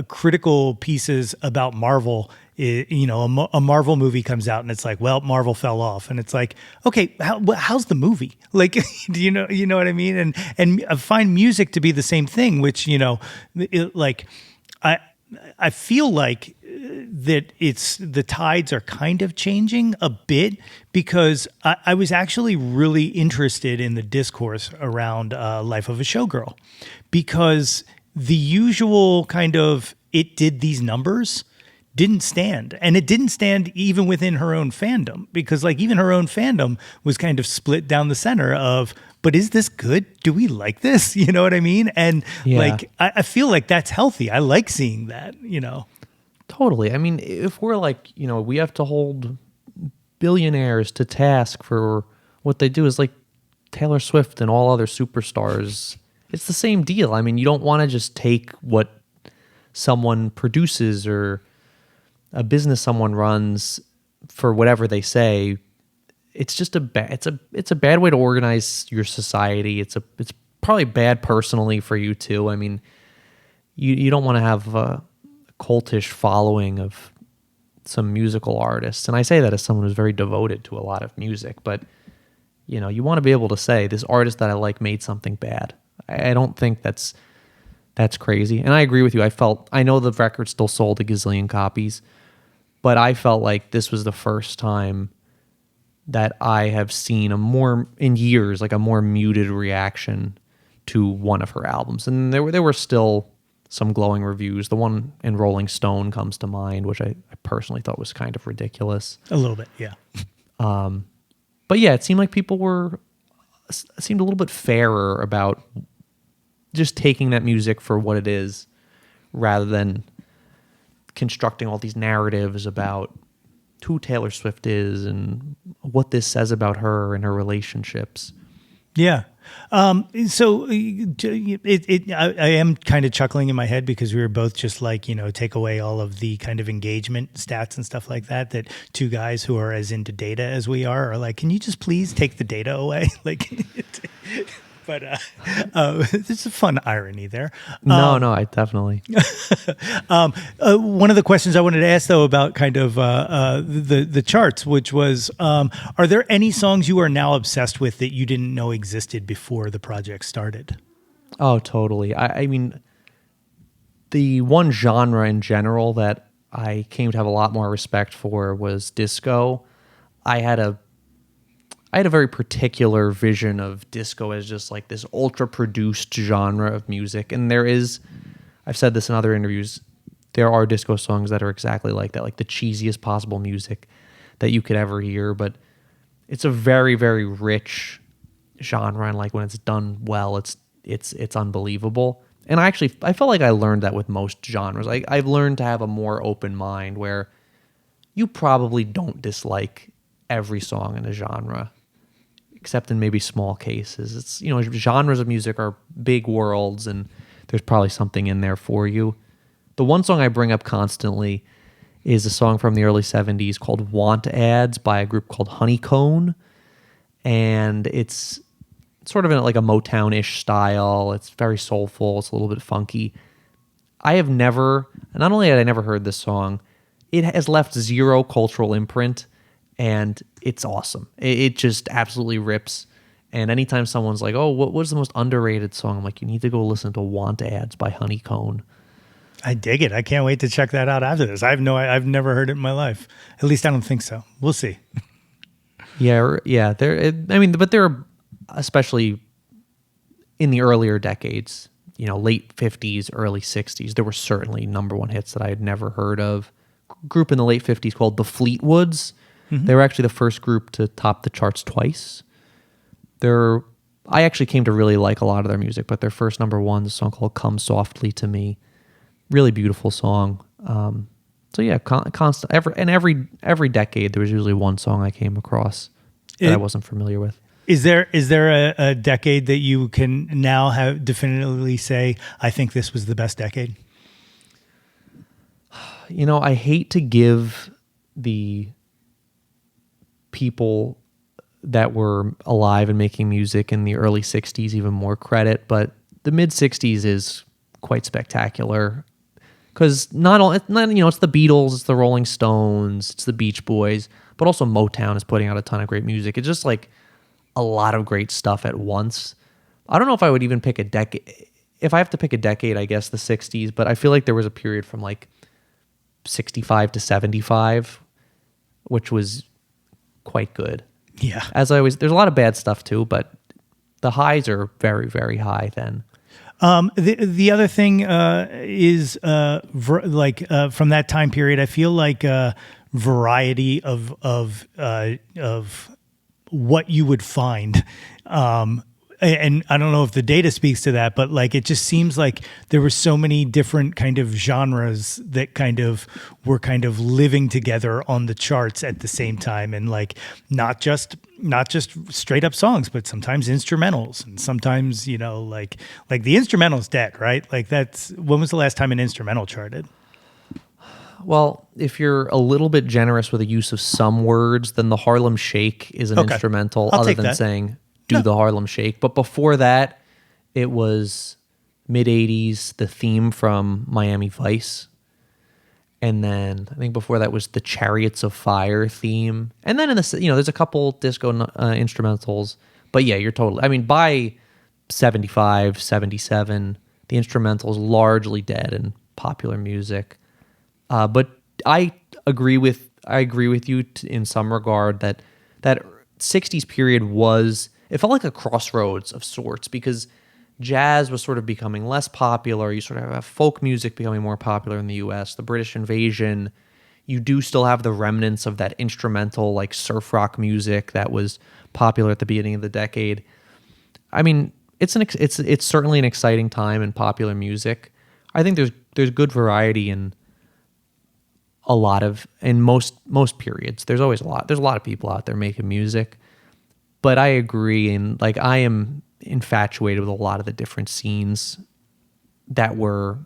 critical pieces about Marvel, a Marvel movie comes out and it's like, well, Marvel fell off, and it's like, okay, how's the movie? Like, do you know what I mean? And I find music to be the same thing, which, I feel like that it's the tides are kind of changing a bit, because I was actually really interested in the discourse around Life of a Showgirl, because the usual kind of it did these numbers didn't stand. And it didn't stand even within her own fandom, because like even her own fandom was kind of split down the center of, but is this good? Do we like this? You know what I mean? And like, I feel like that's healthy. I like seeing that, you know? Totally. I mean, if we're like, you know, we have to hold billionaires to task for what they do, is like Taylor Swift and all other superstars. It's the same deal. I mean, you don't want to just take what someone produces or a business someone runs for whatever they say. It's just it's a bad way to organize your society. It's probably bad personally for you too. I mean, you don't want to have a cultish following of some musical artists. And I say that as someone who's very devoted to a lot of music, but you know, you want to be able to say this artist that I like made something bad. I don't think that's crazy. And I agree with you. I know the record still sold a gazillion copies, but I felt like this was the first time that I have seen a more muted reaction to one of her albums. And there were still some glowing reviews. The one in Rolling Stone comes to mind, which I personally thought was kind of ridiculous. A little bit, yeah. But yeah, it seemed like people seemed a little bit fairer about just taking that music for what it is, rather than constructing all these narratives about who Taylor Swift is and what this says about her and her relationships. Yeah. So I am kind of chuckling in my head, because we were both just like, you know, take away all of the kind of engagement stats and stuff like that two guys who are as into data as we are like, can you just please take the data away? Like, but there's a fun irony there. No, I definitely. One of the questions I wanted to ask, though, about kind of the charts, which was, are there any songs you are now obsessed with that you didn't know existed before the project started? Oh, totally. I mean, the one genre in general that I came to have a lot more respect for was disco. I had a very particular vision of disco as just like this ultra produced genre of music. And I've said this in other interviews, there are disco songs that are exactly like that, like the cheesiest possible music that you could ever hear. But it's a very, very rich genre. And like when it's done well, it's unbelievable. And I felt like I learned that with most genres. I've learned to have a more open mind, where you probably don't dislike every song in a genre, except in maybe small cases. It's, you know, genres of music are big worlds, and there's probably something in there for you. The one song I bring up constantly is a song from the early 70s called Want Ads by a group called Honeycomb. And it's sort of in like a Motown-ish style. It's very soulful. It's a little bit funky. Not only had I never heard this song, it has left zero cultural imprint, and it's awesome. It just absolutely rips. And anytime someone's like, oh, what's the most underrated song? I'm like, you need to go listen to Want Ads by Honeycomb. I dig it. I can't wait to check that out after this. I've never heard it in my life. At least I don't think so. We'll see. Yeah. But there are, especially in the earlier decades, you know, late 50s, early 60s, there were certainly number one hits that I had never heard of. A group in the late 50s called the Fleetwoods. Mm-hmm. They were actually the first group to top the charts twice. I actually came to really like a lot of their music, but their first number one is a song called Come Softly to Me. Really beautiful song. So yeah, constant. Every decade, there was usually one song I came across that I wasn't familiar with. Is there a decade that you can now have definitively say, I think this was the best decade? You know, I hate to give the people that were alive and making music in the early 60s even more credit, but the mid 60s is quite spectacular, because it's the Beatles, it's the Rolling Stones, it's the Beach Boys, but also Motown is putting out a ton of great music. It's just like a lot of great stuff at once. I don't know if I would even pick a decade. If I have to pick a decade, I guess the 60s, but I feel like there was a period from like 65 to 75, which was quite good. Yeah. As I always, there's a lot of bad stuff too, but the highs are very, very high then. The other thing is from that time period, I feel like variety of what you would find. And I don't know if the data speaks to that, but like it just seems like there were so many different kind of genres that kind of were kind of living together on the charts at the same time, and like not just straight up songs, but sometimes instrumentals, and sometimes like the instrumental's dead, right? Like when was the last time an instrumental charted? Well, if you're a little bit generous with the use of some words, then the Harlem Shake is an instrumental, I'll other take than that. saying do the Harlem Shake. But before that, it was mid 80s, the theme from Miami Vice. And then I think before that was the Chariots of Fire theme. And then there's a couple disco instrumentals. But yeah, you're totally, I mean, by 75, 77, the instrumental is largely dead in popular music. But I agree with you in some regard that 60s period it felt like a crossroads of sorts, because jazz was sort of becoming less popular. You sort of have folk music becoming more popular in the US, the British invasion. You do still have the remnants of that instrumental, like surf rock music that was popular at the beginning of the decade. I mean, it's certainly an exciting time in popular music. I think there's good variety in most periods. There's a lot of people out there making music. But I agree, and like I am infatuated with a lot of the different scenes that were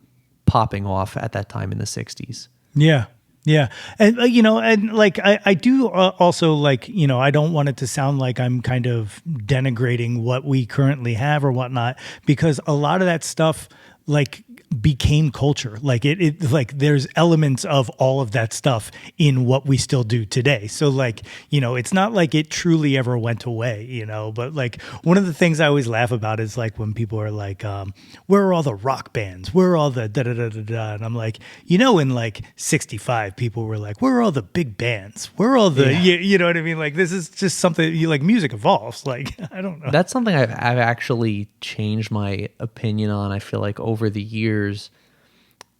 popping off at that time in the 60s. Yeah. Yeah. And, and like, I do also like, I don't want it to sound like I'm kind of denigrating what we currently have or whatnot, because a lot of that stuff like became culture. Like it like there's elements of all of that stuff in what we still do today. So like, it's not like it truly ever went away, but like one of the things I always laugh about is like when people are like, where are all the rock bands? Where are all the da da da da da? And I'm like, in like 65, people were like, where are all the big bands? Where are all the, you know what I mean? Like this is just something like music evolves. Like, I don't know. That's something I've actually changed my opinion on. I feel like over the years,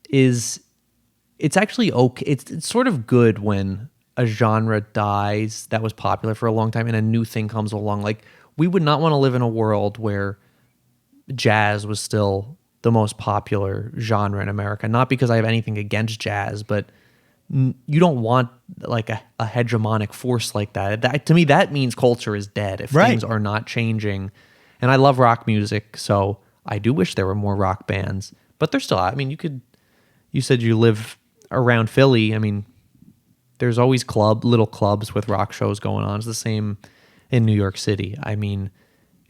is it's actually okay. It's sort of good when a genre dies that was popular for a long time and a new thing comes along. Like, we would not want to live in a world where jazz was still the most popular genre in America. Not because I have anything against jazz, but you don't want like a hegemonic force like that. To me, that means culture is dead if things are not changing. And I love rock music, so I do wish there were more rock bands. But there's still, I mean, you said you live around Philly. I mean, there's always little clubs with rock shows going on. It's the same in New York City. I mean,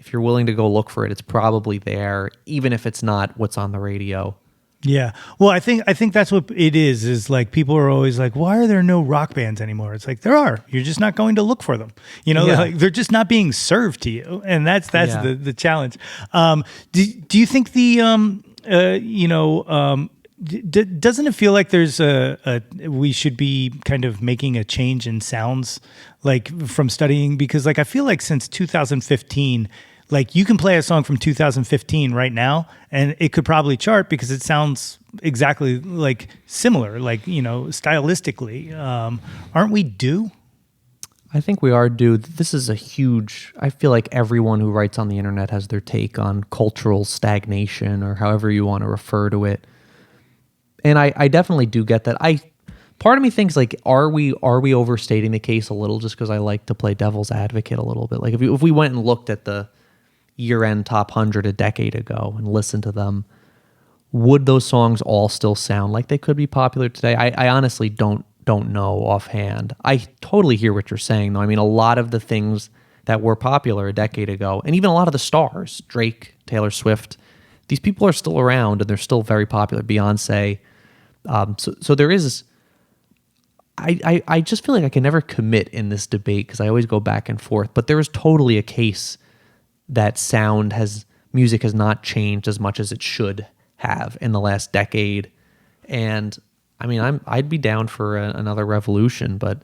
if you're willing to go look for it, it's probably there, even if it's not what's on the radio. Yeah. Well, I think that's what it is like people are always like, why are there no rock bands anymore? It's like, there are. You're just not going to look for them. Like they're just not being served to you. And that's the challenge. Do you think doesn't it feel like there's we should be kind of making a change in sounds, like from studying? Because like I feel like since 2015, like you can play a song from 2015 right now and it could probably chart because it sounds exactly like similar, like, stylistically. Aren't we due? I think we are due. This is I feel like everyone who writes on the internet has their take on cultural stagnation, or however you want to refer to it. And I definitely do get that. Part of me thinks like, are we overstating the case a little, just because I like to play devil's advocate a little bit? Like if we went and looked at the year-end top 100 a decade ago and listened to them, would those songs all still sound like they could be popular today? I honestly don't know offhand. I totally hear what you're saying, though. I mean, a lot of the things that were popular a decade ago, and even a lot of the stars, Drake, Taylor Swift, these people are still around and they're still very popular. Beyonce. So there is... I just feel like I can never commit in this debate because I always go back and forth, but there is totally a case that music has not changed as much as it should have in the last decade. And I mean, I'd be down for another revolution, but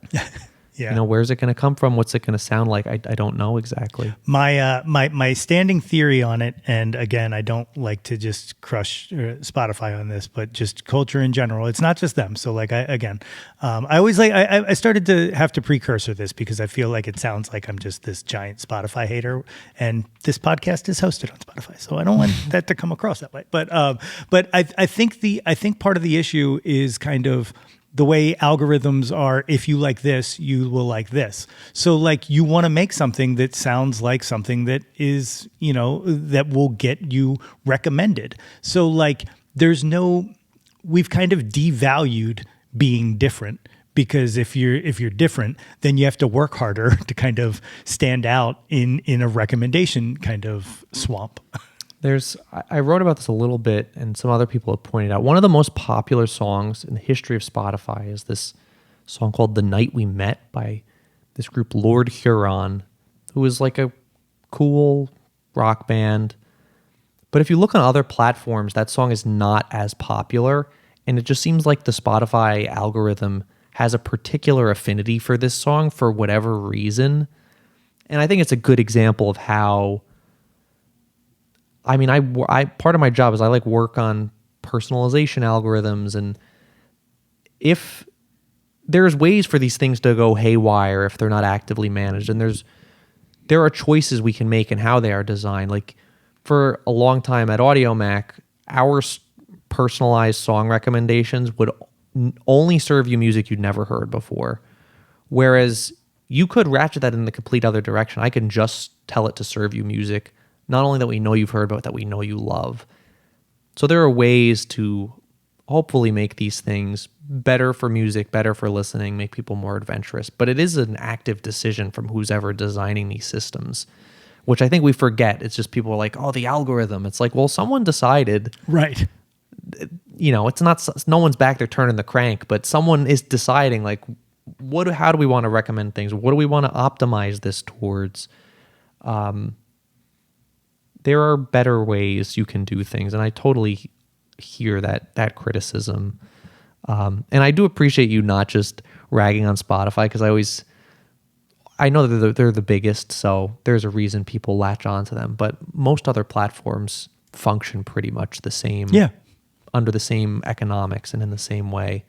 Yeah. where's it going to come from? What's it going to sound like? I don't know exactly. My standing theory on it, and again, I don't like to just crush Spotify on this, but just culture in general. It's not just them. So like I always I started to have to precursor this because I feel like it sounds like I'm just this giant Spotify hater, and this podcast is hosted on Spotify, so I don't want that to come across that way. But I think part of the issue is kind of the way algorithms are. If you like this, you will like this. So like you want to make something that sounds like something that is, that will get you recommended. So like we've kind of devalued being different, because if you're different, then you have to work harder to kind of stand out in a recommendation kind of swamp. I wrote about this a little bit, and some other people have pointed out, one of the most popular songs in the history of Spotify is this song called The Night We Met by this group Lord Huron, who is like a cool rock band. But if you look on other platforms, that song is not as popular, and it just seems like the Spotify algorithm has a particular affinity for this song for whatever reason. And I think it's a good example of how, I mean, I part of my job is I like work on personalization algorithms, and if there's ways for these things to go haywire if they're not actively managed, and there are choices we can make in how they are designed. Like for a long time at AudioMac, our personalized song recommendations would only serve you music you'd never heard before, whereas you could ratchet that in the complete other direction. I can just tell it to serve you music not only that we know you've heard, but that we know you love. So there are ways to hopefully make these things better for music, better for listening, make people more adventurous. But it is an active decision from who's ever designing these systems, which I think we forget. It's just people are like, oh, the algorithm. It's like, well, someone decided. Right. It's not, no one's back there turning the crank, but someone is deciding like, how do we want to recommend things? What do we want to optimize this towards? There are better ways you can do things, and I totally hear that criticism. And I do appreciate you not just ragging on Spotify, because I know that they're the biggest, so there's a reason people latch onto them. But most other platforms function pretty much the same, under the same economics and in the same way.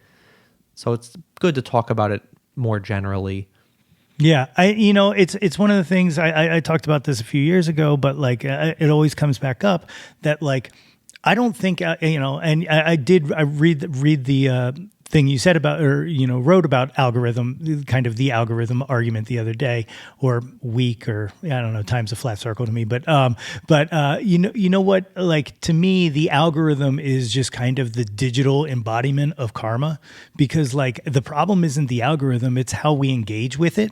So it's good to talk about it more generally. Yeah, it's one of the things I talked about this a few years ago, but like it always comes back up that like I don't think and I read the thing you said about, or wrote about algorithm, kind of the algorithm argument the other day or week, or I don't know, time's a flat circle to me, but you know what, like to me the algorithm is just kind of the digital embodiment of karma, because like the problem isn't the algorithm, it's how we engage with it,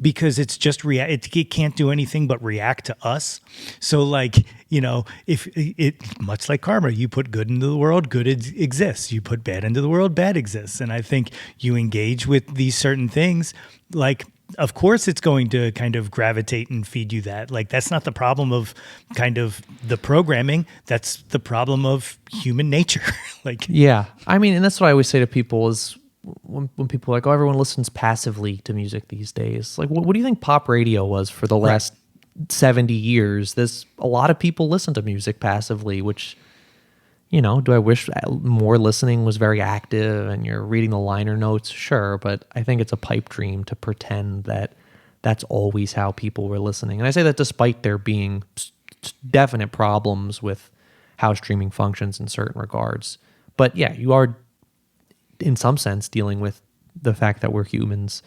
because it's just it can't do anything but react to us. So like, if it, much like karma, you put good into the world, good exists. You put bad into the world, bad exists. And I think you engage with these certain things, like, of course it's going to kind of gravitate and feed you that. Like, that's not the problem of kind of the programming. That's the problem of human nature. Like, yeah. I mean, and that's what I always say to people is, when people are like, oh, everyone listens passively to music these days. Like, what do you think pop radio was for the last 70 years? There's a lot of people listen to music passively, which, do I wish more listening was very active and you're reading the liner notes? Sure, but I think it's a pipe dream to pretend that that's always how people were listening. And I say that despite there being definite problems with how streaming functions in certain regards. But yeah, you are in some sense dealing with the fact that we're humans.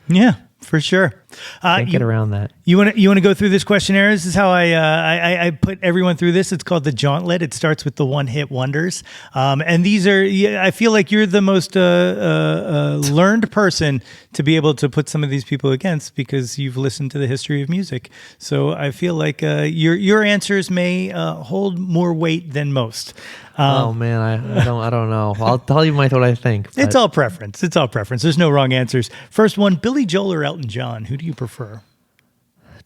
Yeah, for sure. Can't get around that. You want to go through this questionnaire? This is how I put everyone through this. It's called the Jauntlet. It starts with the one-hit wonders, and these are. I feel like you're the most learned person to be able to put some of these people against, because you've listened to the history of music. So I feel like your answers may hold more weight than most. Oh man, I don't know. I'll tell you what I think. It's all preference. There's no wrong answers. First one: Billy Joel or Elton John? Who do you prefer?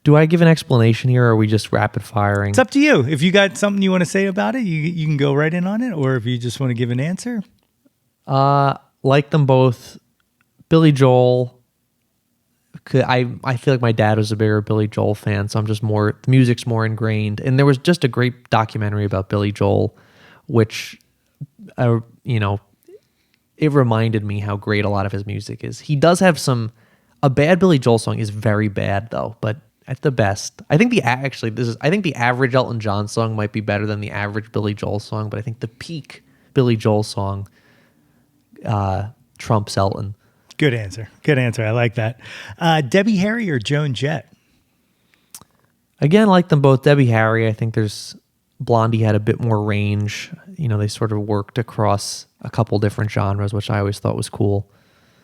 Do I give an explanation here, or are we just rapid firing? It's up to you. If you got something you want to say about it, you can go right in on it, or if you just want to give an answer. Like them both. Billy Joel. I feel like my dad was a bigger Billy Joel fan, so I'm just more, the music's more ingrained. And there was just a great documentary about Billy Joel, which, you know, it reminded me how great a lot of his music is. He does have a bad Billy Joel song is very bad though, but at the best, I think I think the average Elton John song might be better than the average Billy Joel song, but I think the peak Billy Joel song trumps Elton. Good answer. Good answer. I like that. Debbie Harry or Joan Jett? Again, like them both. Debbie Harry, I think Blondie had a bit more range. You know, they sort of worked across a couple different genres, which I always thought was cool.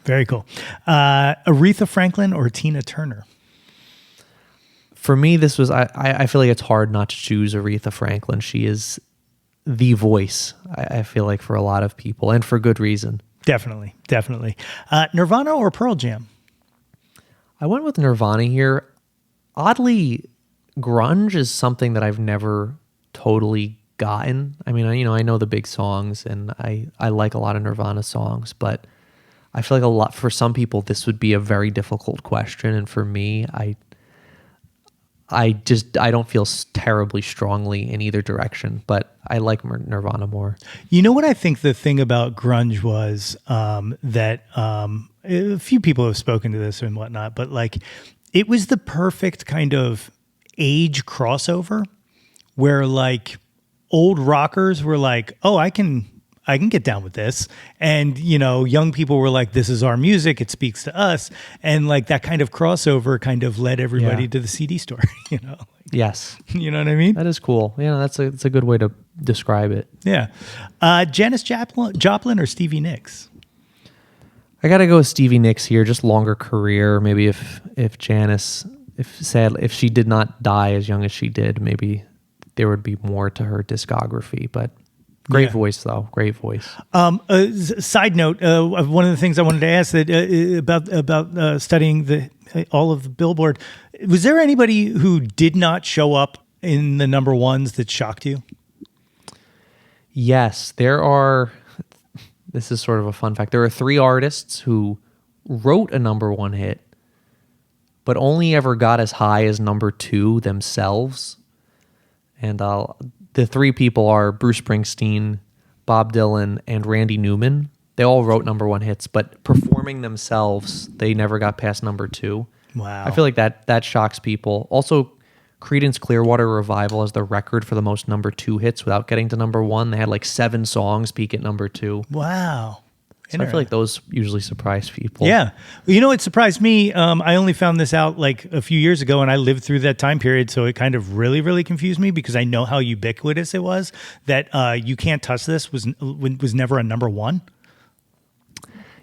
Very cool. Aretha Franklin or Tina Turner? For me, this was, I feel like it's hard not to choose Aretha Franklin. She is the voice, I feel like, for a lot of people, and for good reason. Definitely. Nirvana or Pearl Jam? I went with Nirvana here. Oddly, grunge is something that I've never totally gotten. I mean, I know the big songs, and I like a lot of Nirvana songs, but I feel like for some people, this would be a very difficult question. And for me, I don't feel terribly strongly in either direction, but I like Nirvana more. You know what I think the thing about grunge was, that a few people have spoken to this and whatnot, but like it was the perfect kind of age crossover where like old rockers were like, oh, I can get down with this. And, you know, young people were like, this is our music. It speaks to us. And like that kind of crossover kind of led everybody to the CD store, you know? Yes. You know what I mean? That is cool. Yeah, that's a good way to describe it. Yeah. Janis Joplin or Stevie Nicks? I got to go with Stevie Nicks here. Just longer career. Maybe if Janis, if she did not die as young as she did, maybe there would be more to her discography, but great voice, though. Great voice. Side note: one of the things I wanted to ask about studying all of the Billboard, was there anybody who did not show up in the number ones that shocked you? Yes, there are. This is sort of a fun fact. There are 3 artists who wrote a number 1 hit, but only ever got as high as number 2 themselves. And the 3 people are Bruce Springsteen, Bob Dylan, and Randy Newman. They all wrote number 1 hits, but performing themselves, they never got past number 2. Wow. I feel like that shocks people. Also, Creedence Clearwater Revival has the record for the most number 2 hits without getting to number 1. They had like 7 songs peak at number 2. Wow. So I feel like those usually surprise people. Yeah. You know, it surprised me. I only found this out like a few years ago, and I lived through that time period. So it kind of really, really confused me because I know how ubiquitous it was that You Can't Touch This was never a number 1.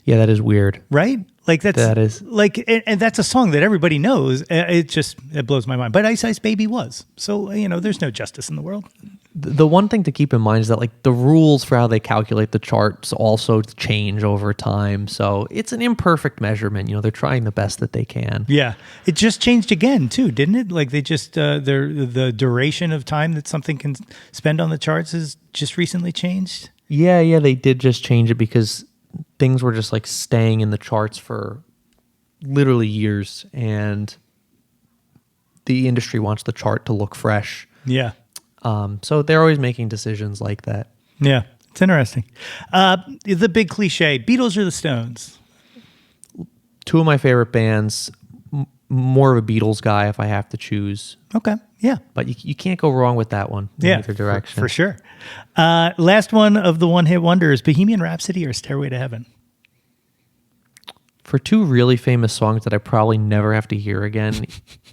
Yeah, that is weird. Right? Like that is like, and that's a song that everybody knows. It blows my mind. But Ice Ice Baby was. So, you know, there's no justice in the world. The one thing to keep in mind is that like the rules for how they calculate the charts also change over time. So it's an imperfect measurement. You know, they're trying the best that they can. Yeah. It just changed again too, didn't it? Like they just, the duration of time that something can spend on the charts has just recently changed. Yeah, they did just change it because things were just like staying in the charts for literally years, and the industry wants the chart to look fresh. Yeah. So they're always making decisions like that. Yeah, it's interesting. The big cliche, Beatles or the Stones? 2 of my favorite bands. More of a Beatles guy if I have to choose. Okay, yeah. But you can't go wrong with that one in either direction. For sure. Last one of the one-hit wonders, Bohemian Rhapsody or Stairway to Heaven? For 2 really famous songs that I probably never have to hear again,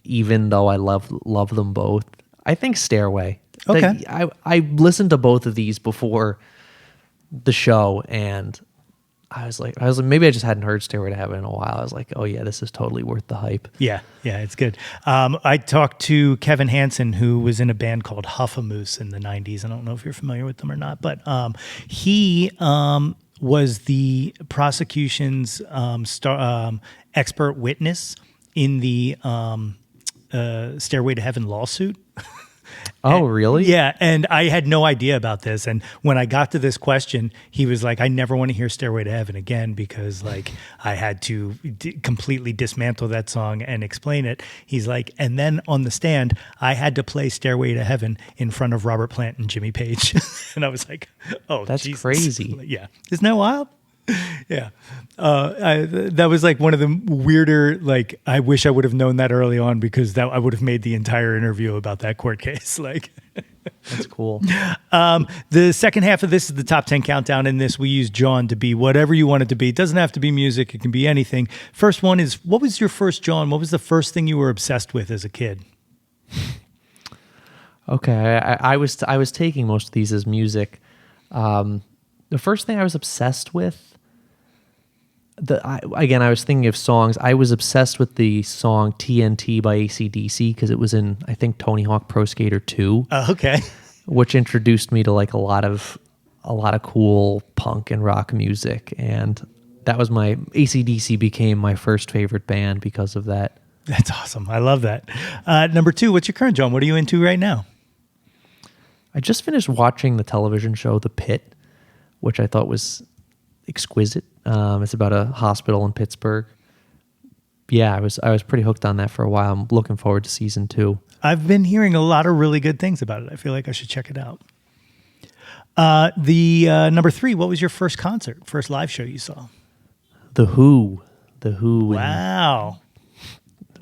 even though I love them both, I think Stairway. Okay. I listened to both of these before the show, and I was like, maybe I just hadn't heard Stairway to Heaven in a while. I was like, oh yeah, this is totally worth the hype. Yeah, it's good. I talked to Kevin Hansen, who was in a band called Huffamoose in the 90s. I don't know if you're familiar with them or not, but he was the prosecution's expert witness in the Stairway to Heaven lawsuit. Oh, really? Yeah, and I had no idea about this. And when I got to this question, he was like, "I never want to hear Stairway to Heaven again because like I had to completely dismantle that song and explain it." He's like, and then on the stand, I had to play Stairway to Heaven in front of Robert Plant and Jimmy Page, and I was like, "Oh, That's Jesus." crazy. Yeah, isn't that wild? Yeah, that was like one of the weirder. Like, I wish I would have known that early on because that I would have made the entire interview about that court case. Like, That's cool. the second half of this is the top 10 countdown. In this, we use Jawn to be whatever you want it to be. It doesn't have to be music; it can be anything. First one is, what was your first Jawn? What was the first thing you were obsessed with as a kid? Okay, I was taking most of these as music. The first thing I was obsessed with. I was thinking of songs. I was obsessed with the song TNT by AC/DC because it was in, I think, Tony Hawk Pro Skater 2. Okay. Which introduced me to like a lot of cool punk and rock music. And that was AC/DC became my first favorite band because of that. That's awesome. I love that. Number 2, what's your current Jawn? What are you into right now? I just finished watching the television show The Pit, which I thought was exquisite. It's about a hospital in Pittsburgh. Yeah, I was pretty hooked on that for a while. I'm looking forward to season 2. I've been hearing a lot of really good things about it. I feel like I should check it out. Number 3, what was your first concert, first live show you saw? The Who. Wow.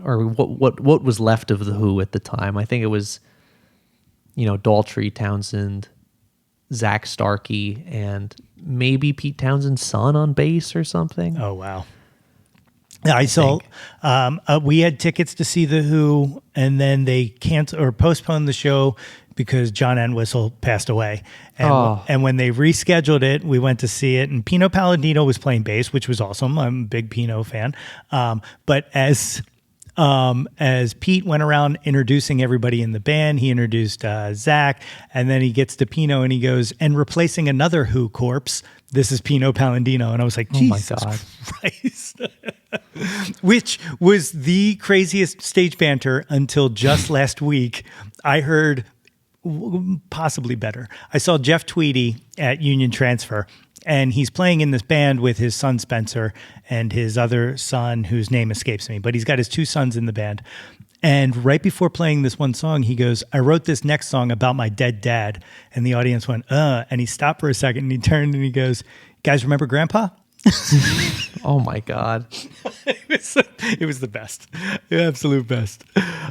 Or what was left of The Who at the time. I think it was, Daltrey, Townsend, Zach Starkey, and maybe Pete Townsend's son on bass or something. Oh, wow. Yeah, I saw. We had tickets to see The Who, and then they canceled or postponed the show because John Entwistle passed away. And when they rescheduled it, we went to see it, and Pino Palladino was playing bass, which was awesome. I'm a big Pino fan. But as Pete went around introducing everybody in the band, he introduced Zach, and then he gets to Pino and he goes, and replacing another Who corpse, this is Pino Palladino. And I was like, Jesus Christ. Which was the craziest stage banter until just last week. I heard possibly better. I saw Jeff Tweedy at Union Transfer, and he's playing in this band with his son Spencer and his other son, whose name escapes me, but he's got his 2 sons in the band. And right before playing this one song, he goes, "I wrote this next song about my dead dad." And the audience went, and he stopped for a second and he turned and he goes, "Guys, remember Grandpa?" Oh my God. It was the best. The absolute best.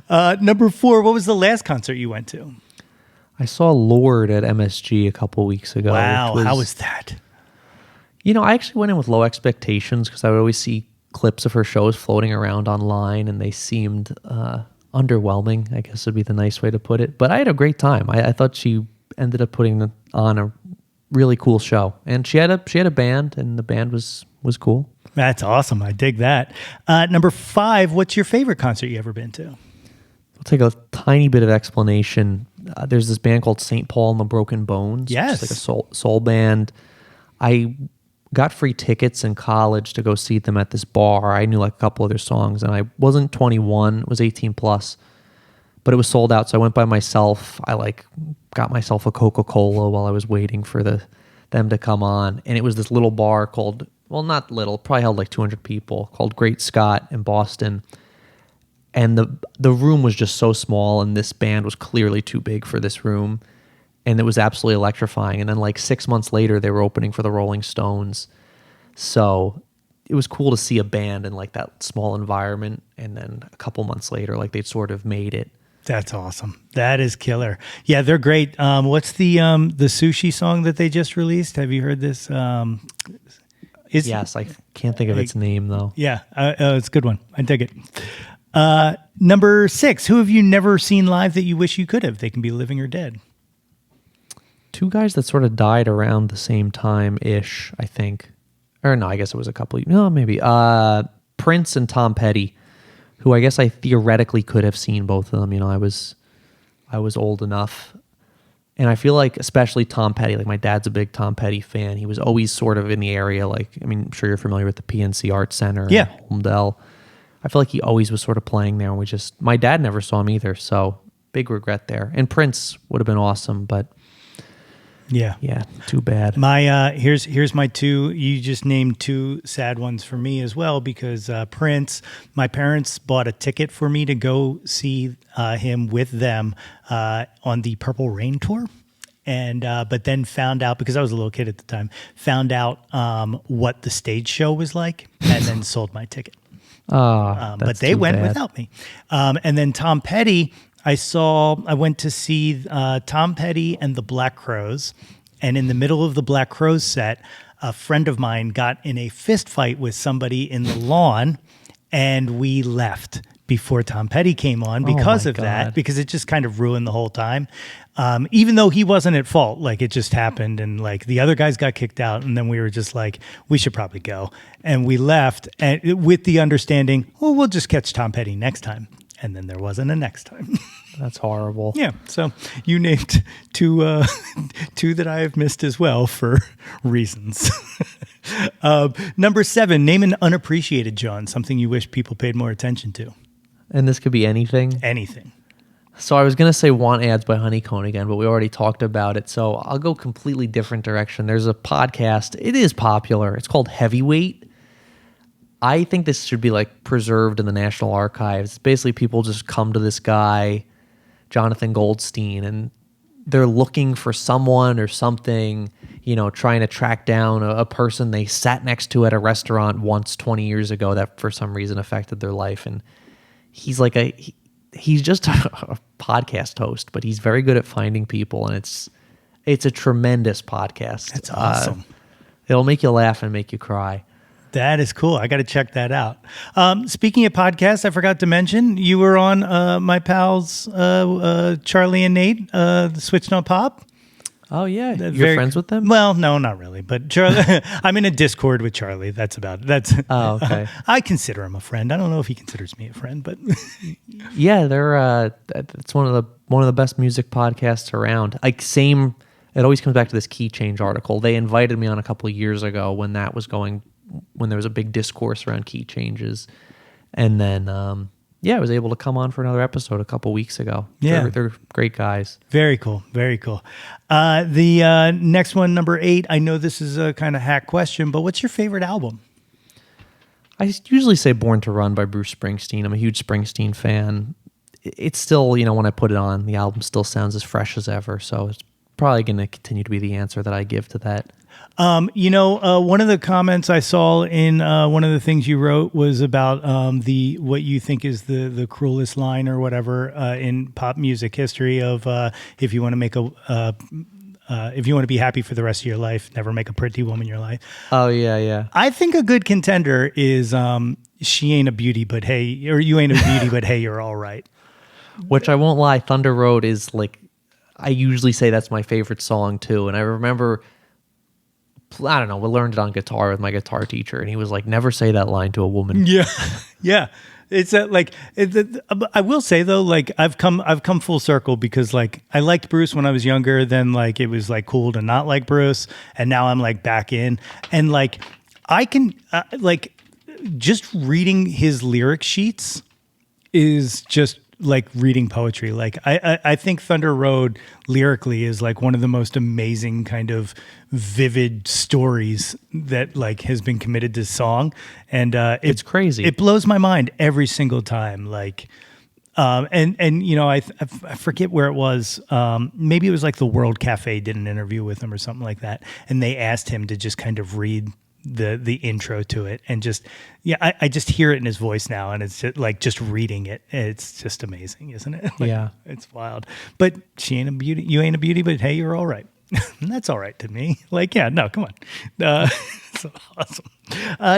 Number 4, what was the last concert you went to? I saw Lorde at MSG a couple weeks ago. Wow. How was that? I actually went in with low expectations because I would always see clips of her shows floating around online, and they seemed underwhelming, I guess would be the nice way to put it. But I had a great time. I thought she ended up putting on a really cool show, and she had a band, and the band was cool. That's awesome. I dig that. Number 5, what's your favorite concert you ever been to? I'll take a tiny bit of explanation. There's this band called St. Paul and the Broken Bones. Yes. Which is like a soul band. I got free tickets in college to go see them at this bar. I knew like a couple of their songs, and I wasn't 21, was 18 plus, but it was sold out. So I went by myself. I got myself a Coca-Cola while I was waiting for them to come on. And it was this little bar called, well, not little, probably held like 200 people, called Great Scott in Boston. And the room was just so small, and this band was clearly too big for this room. And it was absolutely electrifying. And then like 6 months later, they were opening for the Rolling Stones. So it was cool to see a band in like that small environment. And then a couple months later, like they'd sort of made it. That's awesome. That is killer. Yeah, they're great. What's the sushi song that they just released? Have you heard this? Yes, I can't think of its name though. Yeah, it's a good one. I dig it. Number 6, who have you never seen live that you wish you could have? They can be living or dead. 2 guys that sort of died around the same time-ish, I think. Or no, I guess it was a couple. No, maybe. Prince and Tom Petty, who I guess I theoretically could have seen both of them. I was old enough. And I feel like especially Tom Petty, like my dad's a big Tom Petty fan. He was always sort of in the area. Like, I'm sure you're familiar with the PNC Arts Center. Yeah. In Holmdel. I feel like he always was sort of playing there. And my dad never saw him either. So big regret there. And Prince would have been awesome, but Yeah. too bad. My here's my two. You just named two sad ones for me as well, because Prince. My parents bought a ticket for me to go see him with them on the Purple Rain tour, and but then found out, because I was a little kid at the time, found out what the stage show was like, and then sold my ticket. But they went without me. And then Tom Petty. I went to see Tom Petty and the Black Crowes, and in the middle of the Black Crowes set, a friend of mine got in a fist fight with somebody in the lawn, and we left before Tom Petty came on because of that, because it just kind of ruined the whole time. Even though he wasn't at fault, like it just happened, and like the other guys got kicked out, and then we were just like, we should probably go, and we left, and with the understanding, well, we'll just catch Tom Petty next time. And then there wasn't a next time. That's horrible. Yeah. So you named two that I have missed as well for reasons. Number 7, name an unappreciated Jawn, something you wish people paid more attention to. And this could be anything? Anything. So I was going to say Want Ads by Honeycomb again, but we already talked about it. So I'll go completely different direction. There's a podcast. It is popular. It's called Heavyweight. I think this should be like preserved in the National Archives. Basically, people just come to this guy, Jonathan Goldstein, and they're looking for someone or something, trying to track down a person they sat next to at a restaurant once 20 years ago that for some reason affected their life. And he's like he's just a podcast host, but he's very good at finding people, and it's a tremendous podcast. That's awesome. It'll make you laugh and make you cry. That is cool. I got to check that out. Speaking of podcasts, I forgot to mention you were on my pals Charlie and Nate, Switched on Pop. Oh yeah, you're friends with them? Well, no, not really. But Charlie, I'm in a Discord with Charlie. That's about it. That's okay. I consider him a friend. I don't know if he considers me a friend, but yeah, they're it's one of the best music podcasts around. Like same, it always comes back to this Key Change article. They invited me on a couple of years ago when that was going. When there was a big discourse around key changes. And then, I was able to come on for another episode a couple weeks ago. Yeah. They're great guys. Very cool. Very cool. The next one, number 8, I know this is a kind of hack question, but what's your favorite album? I usually say Born to Run by Bruce Springsteen. I'm a huge Springsteen fan. It's still, when I put it on, the album still sounds as fresh as ever. So it's probably going to continue to be the answer that I give to that. One of the comments I saw in one of the things you wrote was about what you think is the cruelest line or whatever in pop music history of if you want to if you want to be happy for the rest of your life, never make a pretty woman your life. Oh yeah. I think a good contender is she ain't a beauty, but hey, or you ain't a beauty, but hey, you're all right. Which I won't lie, Thunder Road is like, I usually say that's my favorite song too, and I remember. I don't know. We learned it on guitar with my guitar teacher, and he was like, "Never say that line to a woman." Yeah, yeah. It's I will say though, like I've come full circle because like I liked Bruce when I was younger. Then like it was like cool to not like Bruce, and now I'm like back in, and like I can like just reading his lyric sheets is just like reading poetry. Like I think Thunder Road lyrically is like one of the most amazing kind of vivid stories that like has been committed to song, and it's crazy. It blows my mind every single time. Like, and I forget where it was. Maybe it was like the World Cafe did an interview with him or something like that, and they asked him to just kind of read the intro to it, and just I just hear it in his voice now, and it's just like just reading it, it's just amazing, isn't it? Like, yeah, it's wild. But she ain't a beauty, you ain't a beauty, but hey, you're all right. That's all right to me. Like, yeah, no, come on. So awesome.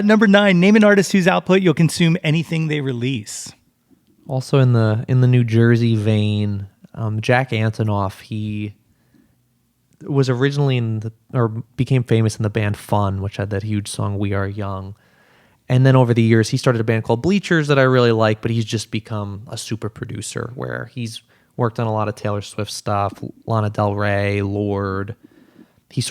Number 9, name an artist whose output you'll consume anything they release. Also in the New Jersey vein, Jack Antonoff, he was originally became famous in the band Fun, which had that huge song We Are Young. And then over the years, he started a band called Bleachers that I really like, but he's just become a super producer where he's worked on a lot of Taylor Swift stuff, Lana Del Rey, Lorde. He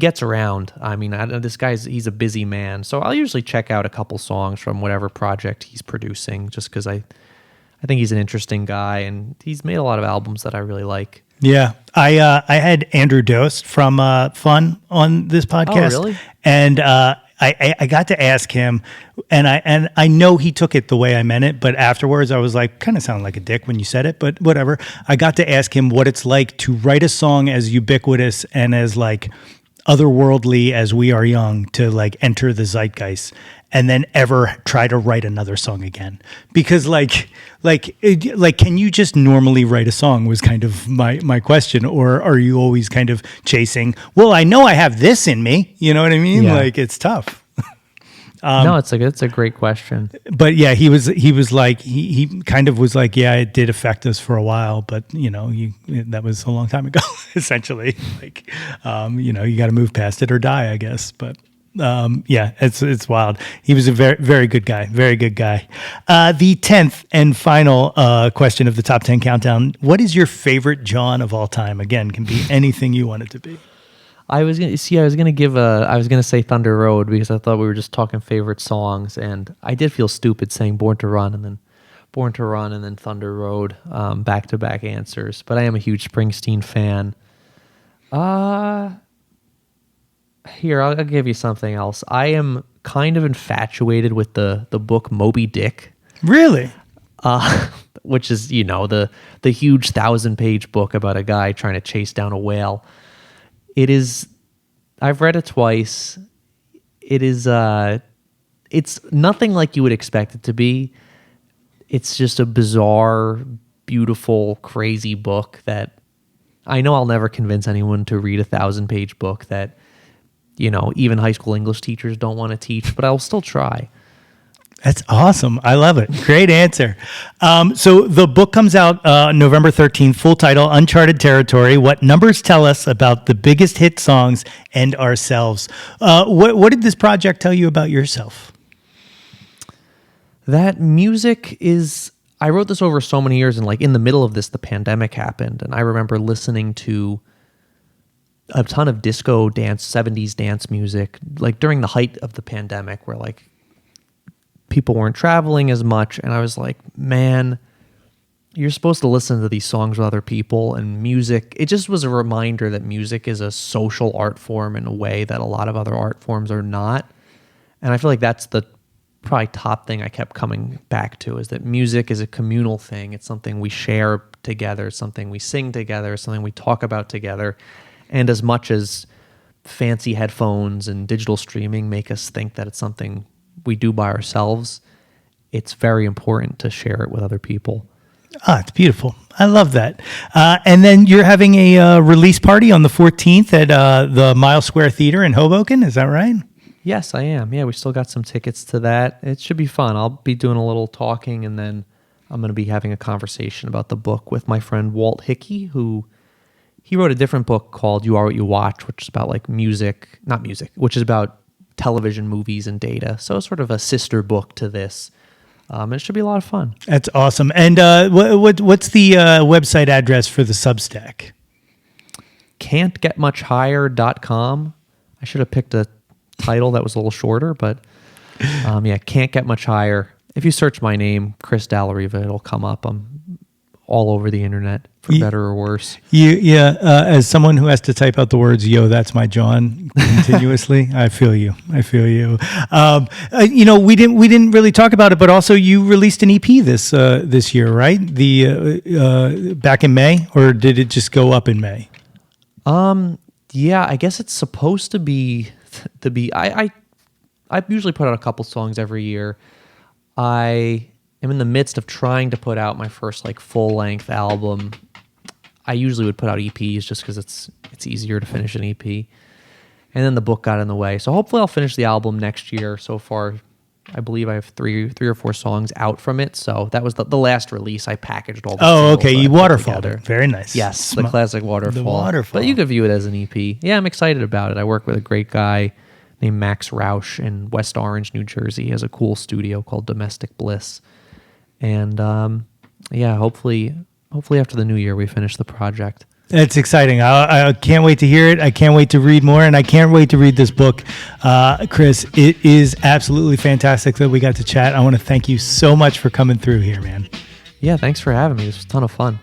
gets around. I mean, this he's a busy man. So I'll usually check out a couple songs from whatever project he's producing just because I I think he's an interesting guy, and he's made a lot of albums that I really like. Yeah, I had Andrew Dost from Fun on this podcast. Oh, really? And I got to ask him, and I know he took it the way I meant it, but afterwards I was like, kind of sounded like a dick when you said it, but whatever. I got to ask him what it's like to write a song as ubiquitous and as like otherworldly as We Are Young, to like enter the zeitgeist and then ever try to write another song again. Because like can you just normally write a song was kind of my question, or are you always kind of chasing, well, I know I have this in me, you know what I mean? Yeah. Like, it's tough. No, it's a great question. But yeah, he was like, he kind of was like, yeah, it did affect us for a while, but you know, that was a long time ago, essentially. Like, you know, you got to move past it or die, I guess. But yeah, it's wild. He was a very, very good guy. Very good guy. The 10th and final question of the top 10 countdown. What is your favorite Jawn of all time? Again, can be anything you want it to be. I was gonna say Thunder Road, because I thought we were just talking favorite songs, and I did feel stupid saying Born to Run and then Thunder Road, back-to-back answers. But I am a huge Springsteen fan. Here, I'll give you something else. I am kind of infatuated with the book Moby Dick. Really? Which is, you know, the huge 1,000-page book about a guy trying to chase down a whale. It is, I've read it twice. It is, it's nothing like you would expect it to be. It's just a bizarre, beautiful, crazy book that I know I'll never convince anyone to read a 1,000-page book that, you know, even high school English teachers don't want to teach, but I'll still try. That's awesome. I love it. Great answer. So the book comes out November 13th, full title, Uncharted Territory, What Numbers Tell Us About the Biggest Hit Songs and Ourselves. What did this project tell you about yourself? That music is, I wrote this over so many years, and like in the middle of this, the pandemic happened, and I remember listening to a ton of disco dance, 70s dance music, like during the height of the pandemic, where like people weren't traveling as much. And I was like, man, you're supposed to listen to these songs with other people, and music. It just was a reminder that music is a social art form in a way that a lot of other art forms are not. And I feel like that's the probably top thing I kept coming back to, is that music is a communal thing. It's something we share together. It's something we sing together. It's something we talk about together. And as much as fancy headphones and digital streaming make us think that it's something we do by ourselves, it's very important to share it with other people. Ah, it's beautiful. I love that. And then you're having a release party on the 14th at the Mile Square Theater in Hoboken. Is that right? Yes, I am. Yeah, we still got some tickets to that. It should be fun. I'll be doing a little talking, and then I'm going to be having a conversation about the book with my friend Walt Hickey, who he wrote a different book called You Are What You Watch, which is about like which is about television, movies, and data. So it's sort of a sister book to this. It should be a lot of fun. That's awesome. And what's the website address for the Substack? Can'tgetmuchhigher.com. I should have picked a title that was a little shorter, but yeah, Can't Get Much Higher. If you search my name, Chris Dalla Riva, it'll come up. I'm all over the internet, for better or worse. As someone who has to type out the words, yo, that's my Jawn continuously, I feel you. You know, we didn't really talk about it, but also you released an EP this year, right? The back in May, or did it just go up in May? Yeah, I guess it's supposed to be I usually put out a couple songs every year. I am in the midst of trying to put out my first like full-length album. I usually would put out EPs just because it's easier to finish an EP. And then the book got in the way. So hopefully I'll finish the album next year. So far, I believe I have three or four songs out from it. So that was the last release. I packaged all the singles okay. You waterfalled it. Very nice. Yes, the classic waterfall. The waterfall. But you could view it as an EP. Yeah, I'm excited about it. I work with a great guy named Max Rausch in West Orange, New Jersey. He has a cool studio called Domestic Bliss. And yeah, hopefully after the new year we finish the project. It's exciting. I can't wait to hear it. I can't wait to read more, and I can't wait to read this book. Chris, it is absolutely fantastic that we got to chat. I want to thank you so much for coming through here, man. Yeah, thanks for having me. This was a ton of fun.